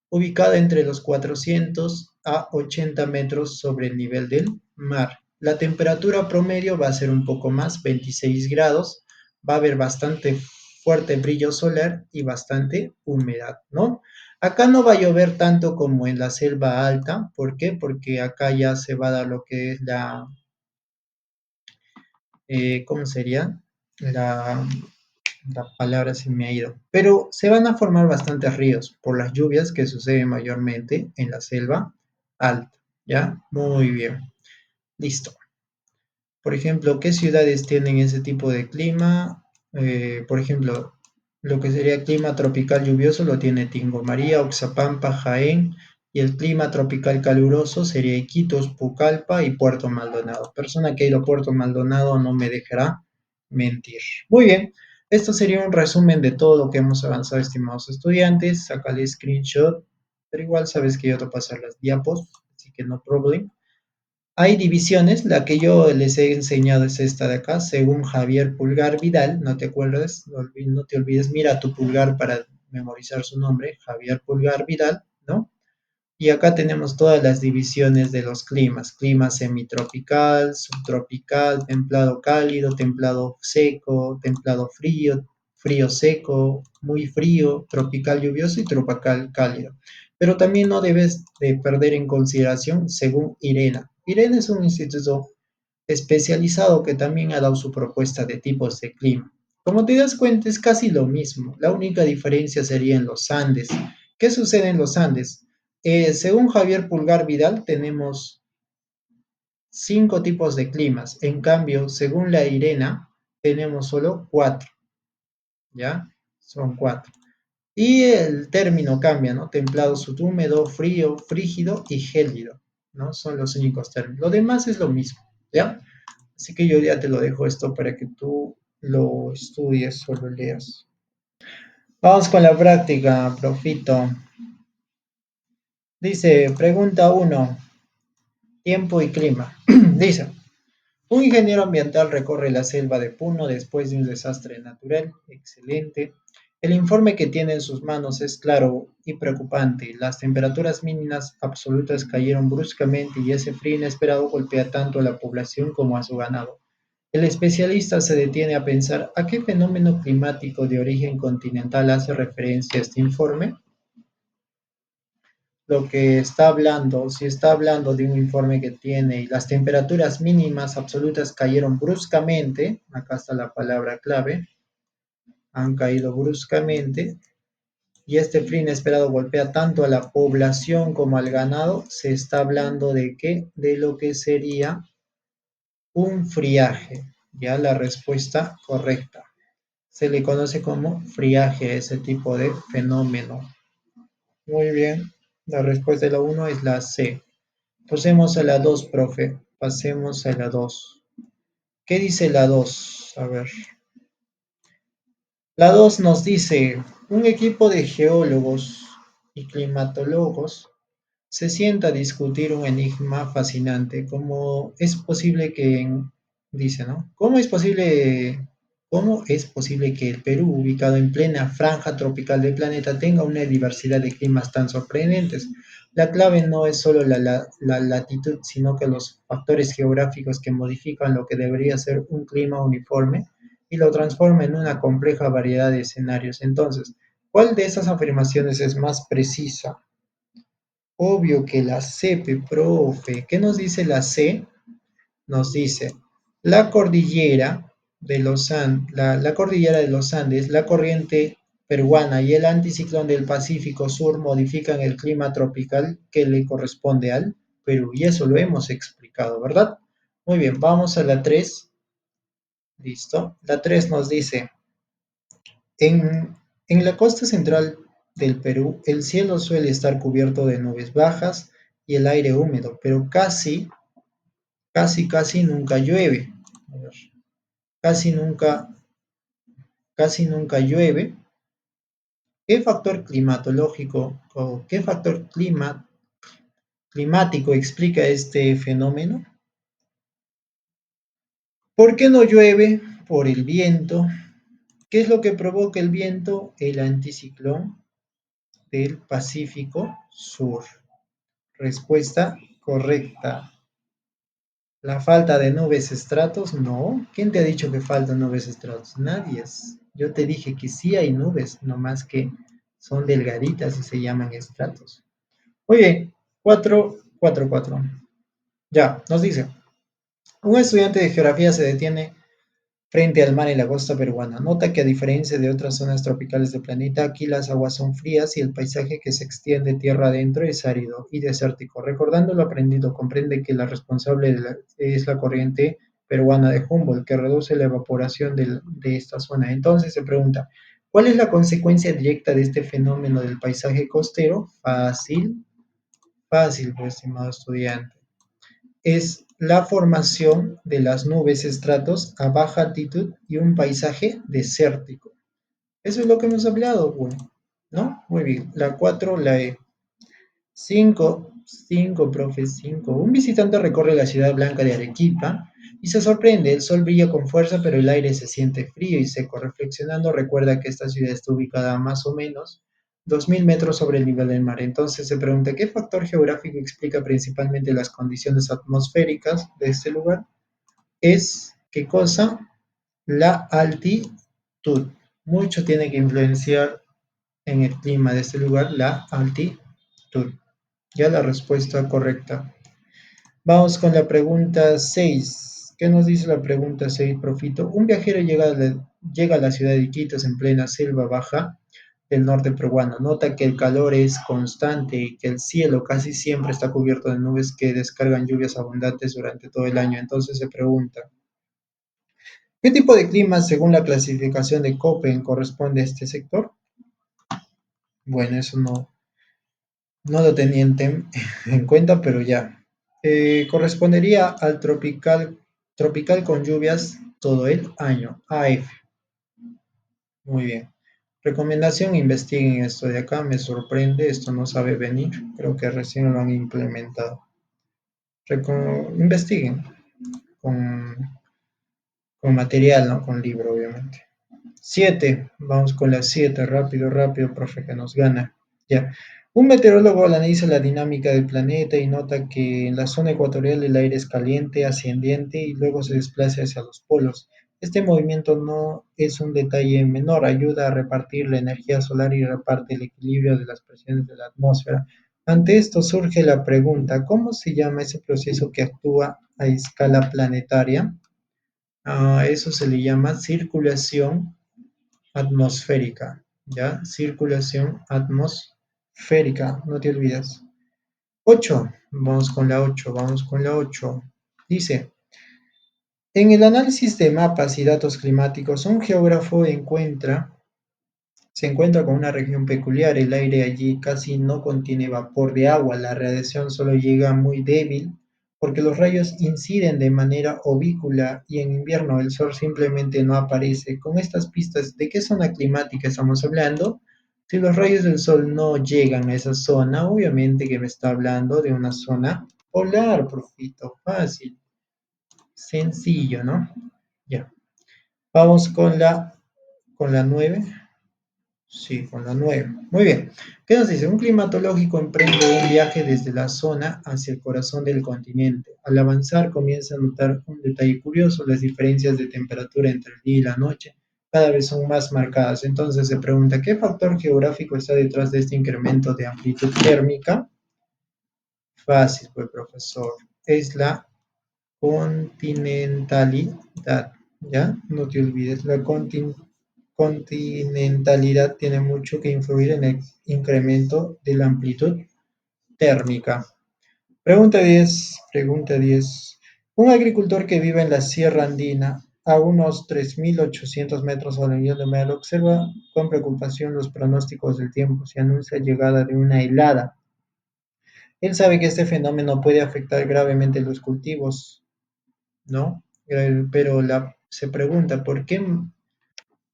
ubicada entre los 400 a 80 metros sobre el nivel del mar. La temperatura promedio va a ser un poco más, 26 grados, va a haber bastante fuerte brillo solar y bastante humedad, ¿no? Acá no va a llover tanto como en la selva alta, ¿por qué? Porque acá ya se va a dar lo que es ¿cómo sería? La La palabra se me ha ido. Pero se van a formar bastantes ríos por las lluvias que suceden mayormente en la selva alta. ¿Ya? Muy bien. Listo. Por ejemplo, ¿qué ciudades tienen ese tipo de clima? Por ejemplo, lo que sería clima tropical lluvioso lo tiene Tingo María, Oxapampa, Jaén, y el clima tropical caluroso sería Iquitos, Pucallpa y Puerto Maldonado. Persona que ha ido a Puerto Maldonado no me dejará mentir. Muy bien, esto sería un resumen de todo lo que hemos avanzado, estimados estudiantes. Sácale screenshot, pero igual sabes que yo te voy a pasar las diapos, así que no problem. Hay divisiones, la que yo les he enseñado es esta de acá, según Javier Pulgar Vidal, no te acuerdes, no te olvides, mira tu pulgar para memorizar su nombre, Javier Pulgar Vidal, ¿no? Y acá tenemos todas las divisiones de los climas, clima semitropical, subtropical, templado cálido, templado seco, templado frío, frío seco, muy frío, tropical lluvioso y tropical cálido. Pero también no debes de perder en consideración según IRENA. IRENA es un instituto especializado que también ha dado su propuesta de tipos de clima. Como te das cuenta, es casi lo mismo. La única diferencia sería en los Andes. ¿Qué sucede en los Andes? Según Javier Pulgar Vidal, tenemos 5 tipos de climas. En cambio, según la IRENA, tenemos solo 4. ¿Ya? Son 4. Y el término cambia, ¿no? Templado, subhúmedo, frío, frígido y gélido, ¿no? Son los únicos términos. Lo demás es lo mismo, ¿ya? Así que yo ya te lo dejo esto para que tú lo estudies o lo leas. Vamos con la práctica, profito. Dice, pregunta uno, tiempo y clima. Dice, un ingeniero ambiental recorre la selva de Puno después de un desastre natural. Excelente. El informe que tiene en sus manos es claro y preocupante. Las temperaturas mínimas absolutas cayeron bruscamente y ese frío inesperado golpea tanto a la población como a su ganado. El especialista se detiene a pensar a qué fenómeno climático de origen continental hace referencia este informe. Lo que está hablando, si está hablando de un informe que tiene y las temperaturas mínimas absolutas cayeron bruscamente, acá está la palabra clave, han caído bruscamente, y este frío inesperado golpea tanto a la población como al ganado, se está hablando de qué, de lo que sería un friaje, ya la respuesta correcta. Se le conoce como friaje a ese tipo de fenómeno. Muy bien, la respuesta de la uno es la C. Pasemos a la 2, profe. Pasemos a la 2. ¿Qué dice la 2? A ver. La 2 nos dice, un equipo de geólogos y climatólogos se sienta a discutir un enigma fascinante. ¿Cómo es posible que, dice, ¿no? Cómo es posible que el Perú, ubicado en plena franja tropical del planeta, tenga una diversidad de climas tan sorprendentes? La clave no es solo la latitud, sino que los factores geográficos que modifican lo que debería ser un clima uniforme y lo transforma en una compleja variedad de escenarios. Entonces, ¿cuál de esas afirmaciones es más precisa? Obvio que la C, profe. ¿Qué nos dice la C? Nos dice, la cordillera la cordillera de los Andes, la corriente peruana y el anticiclón del Pacífico Sur modifican el clima tropical que le corresponde al Perú. Y eso lo hemos explicado, ¿verdad? Muy bien, vamos a la 3. Listo. La 3 nos dice, en la costa central del Perú, el cielo suele estar cubierto de nubes bajas y el aire húmedo, pero casi nunca llueve. A ver, casi nunca, casi nunca llueve. ¿Qué factor climatológico o qué factor climático explica este fenómeno? ¿Por qué no llueve? Por el viento. ¿Qué es lo que provoca el viento? El anticiclón del Pacífico Sur. Respuesta correcta. La falta de nubes estratos, no. ¿Quién te ha dicho que faltan nubes estratos? Nadie. Yo te dije que sí hay nubes, nomás que son delgaditas y se llaman estratos. Muy bien, 4, 4, 4. Ya, nos dice, un estudiante de geografía se detiene frente al mar en la costa peruana. Nota que a diferencia de otras zonas tropicales del planeta, aquí las aguas son frías y el paisaje que se extiende tierra adentro es árido y desértico. Recordando lo aprendido, comprende que la responsable es la corriente peruana de Humboldt, que reduce la evaporación de esta zona. Entonces se pregunta, ¿cuál es la consecuencia directa de este fenómeno del paisaje costero? Fácil, fácil, pues, estimado estudiante. Es la formación de las nubes estratos a baja altitud y un paisaje desértico. Eso es lo que hemos hablado, bueno, ¿no? Muy bien. La 4, la E. 5, 5, profe, 5. Un visitante recorre la ciudad blanca de Arequipa y se sorprende. El sol brilla con fuerza, pero el aire se siente frío y seco. Reflexionando, recuerda que esta ciudad está ubicada a más o menos 2000 metros sobre el nivel del mar. Entonces se pregunta, ¿qué factor geográfico explica principalmente las condiciones atmosféricas de este lugar? Es, ¿qué cosa? La altitud. Mucho tiene que influenciar en el clima de este lugar la altitud. Ya la respuesta correcta. Vamos con la pregunta 6. ¿Qué nos dice la pregunta 6, Profito? Un viajero llega a la ciudad de Iquitos en plena selva baja del norte peruano. Nota que el calor es constante y que el cielo casi siempre está cubierto de nubes que descargan lluvias abundantes durante todo el año. Entonces se pregunta, ¿qué tipo de clima, según la clasificación de Köppen, corresponde a este sector? Bueno, eso no lo tenía en cuenta, pero ya. Correspondería al tropical con lluvias todo el año, AF. Muy bien. Recomendación, investiguen esto de acá, me sorprende, esto no sabe venir, creo que recién lo han implementado. Investiguen con, con material, ¿no? Con libro, obviamente. 7, vamos con la 7, rápido, rápido, profe, que nos gana. Ya. Un meteorólogo analiza la dinámica del planeta y nota que en la zona ecuatorial el aire es caliente, ascendiente y luego se desplaza hacia los polos. Este movimiento no es un detalle menor, ayuda a repartir la energía solar y reparte el equilibrio de las presiones de la atmósfera. Ante esto surge la pregunta, ¿cómo se llama ese proceso que actúa a escala planetaria? A eso se le llama circulación atmosférica, ¿ya? Circulación atmosférica, no te olvides. 8, vamos con la 8, vamos con la 8. Dice, en el análisis de mapas y datos climáticos, un geógrafo se encuentra con una región peculiar. El aire allí casi no contiene vapor de agua, la radiación solo llega muy débil porque los rayos inciden de manera ovícula y en invierno el sol simplemente no aparece. Con estas pistas, ¿de qué zona climática estamos hablando? Si los rayos del sol no llegan a esa zona, obviamente que me está hablando de una zona polar, profito, fácil, sencillo, ¿no? Ya. Vamos con la 9. Sí, con la 9. Muy bien. ¿Qué nos dice? Un climatológico emprende un viaje desde la zona hacia el corazón del continente. Al avanzar comienza a notar un detalle curioso, las diferencias de temperatura entre el día y la noche cada vez son más marcadas. Entonces se pregunta, ¿qué factor geográfico está detrás de este incremento de amplitud térmica? Fácil, pues, profesor. Es la continentalidad, ¿ya? No te olvides, la continentalidad tiene mucho que influir en el incremento de la amplitud térmica. Pregunta 10. Pregunta 10. Un agricultor que vive en la Sierra Andina, a unos 3.800 metros sobre el nivel del mar, observa con preocupación los pronósticos del tiempo. Se anuncia llegada de una helada. Él sabe que este fenómeno puede afectar gravemente los cultivos, ¿no? Pero se pregunta,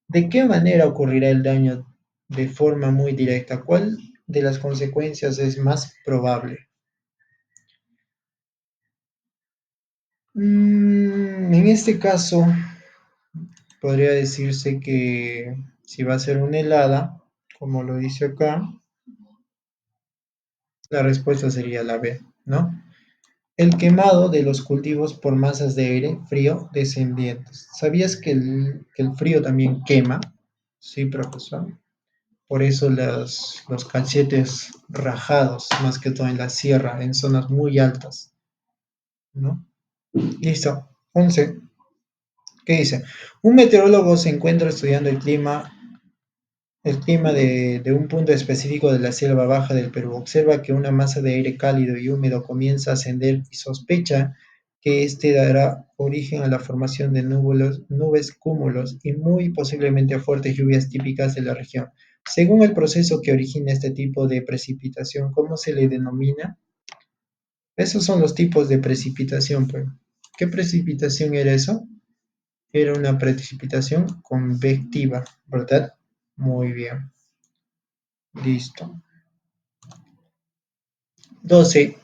¿de qué manera ocurrirá el daño de forma muy directa? ¿Cuál de las consecuencias es más probable? En este caso, podría decirse que si va a ser una helada, como lo dice acá, la respuesta sería la B, ¿no? El quemado de los cultivos por masas de aire frío descendientes. ¿Sabías que el frío también quema? Sí, profesor. Por eso los cachetes rajados, más que todo en la sierra, en zonas muy altas, ¿no? Listo. 11. ¿Qué dice? Un meteorólogo se encuentra estudiando el clima de un punto específico de la selva baja del Perú. Observa que una masa de aire cálido y húmedo comienza a ascender y sospecha que este dará origen a la formación de nubes, cúmulos y muy posiblemente a fuertes lluvias típicas de la región. Según el proceso que origina este tipo de precipitación, ¿cómo se le denomina? Esos son los tipos de precipitación, pues. ¿Qué precipitación era eso? Era una precipitación convectiva, ¿verdad? Muy bien, listo. 12.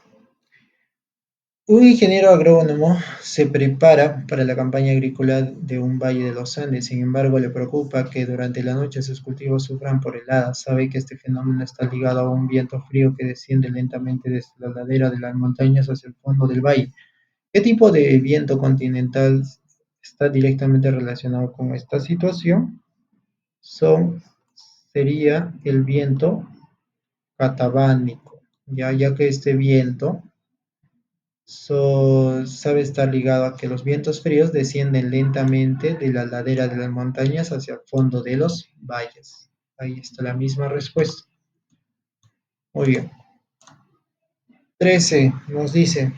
Un ingeniero agrónomo se prepara para la campaña agrícola de un valle de los Andes. Sin embargo, le preocupa que durante la noche sus cultivos sufran por heladas. Sabe que este fenómeno está ligado a un viento frío que desciende lentamente desde la ladera de las montañas hacia el fondo del valle. ¿Qué tipo de viento continental está directamente relacionado con esta situación? Son, sería el viento catabánico, ya que este viento sabe estar ligado a que los vientos fríos descienden lentamente de la ladera de las montañas hacia el fondo de los valles. Ahí está la misma respuesta. Muy bien. 13 nos dice,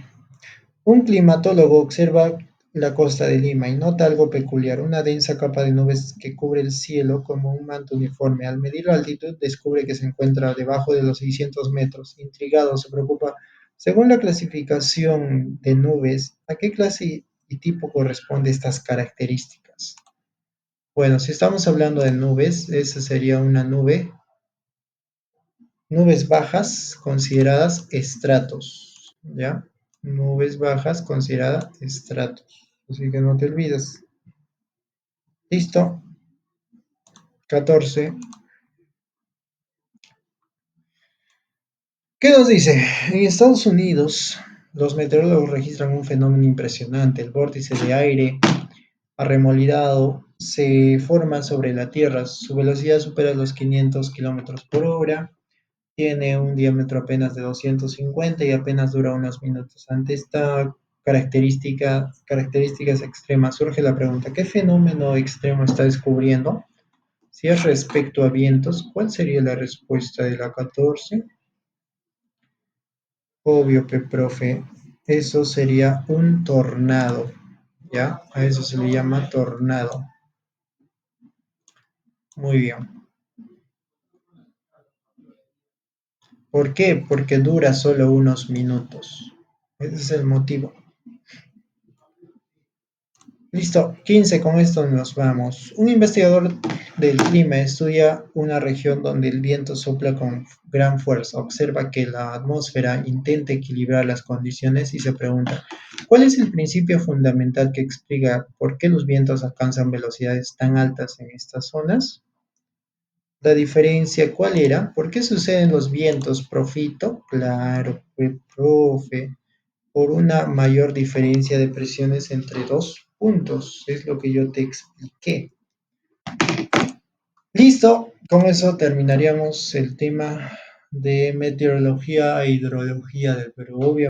un climatólogo observa la costa de Lima y nota algo peculiar, una densa capa de nubes que cubre el cielo como un manto uniforme. Al medir la altitud descubre que se encuentra debajo de los 600 metros. Intrigado, se preocupa. Según la clasificación de nubes, ¿a qué clase y tipo corresponde estas características? Bueno, si estamos hablando de nubes, esa sería una nubes bajas consideradas estratos, ¿ya? Nubes bajas consideradas estratos. Así que no te olvides. Listo. 14. ¿Qué nos dice? En Estados Unidos, los meteorólogos registran un fenómeno impresionante. El vórtice de aire arremolidado se forma sobre la Tierra. Su velocidad supera los 500 kilómetros por hora. Tiene un diámetro apenas de 250 y apenas dura unos minutos. Ante esta características extremas, surge la pregunta, ¿qué fenómeno extremo está descubriendo? Si es respecto a vientos, ¿cuál sería la respuesta de la 14? Obvio, profe, eso sería un tornado, ¿ya? A eso se le llama tornado. Muy bien. ¿Por qué? Porque dura solo unos minutos. Ese es el motivo. Listo, 15, con esto nos vamos. Un investigador del clima estudia una región donde el viento sopla con gran fuerza. Observa que la atmósfera intenta equilibrar las condiciones y se pregunta, ¿cuál es el principio fundamental que explica por qué los vientos alcanzan velocidades tan altas en estas zonas? La diferencia, ¿cuál era? ¿Por qué suceden los vientos, profito? Claro, profe, por una mayor diferencia de presiones entre dos puntos. Es lo que yo te expliqué. Listo, con eso terminaríamos el tema de meteorología e hidrología del Perú. Obviamente.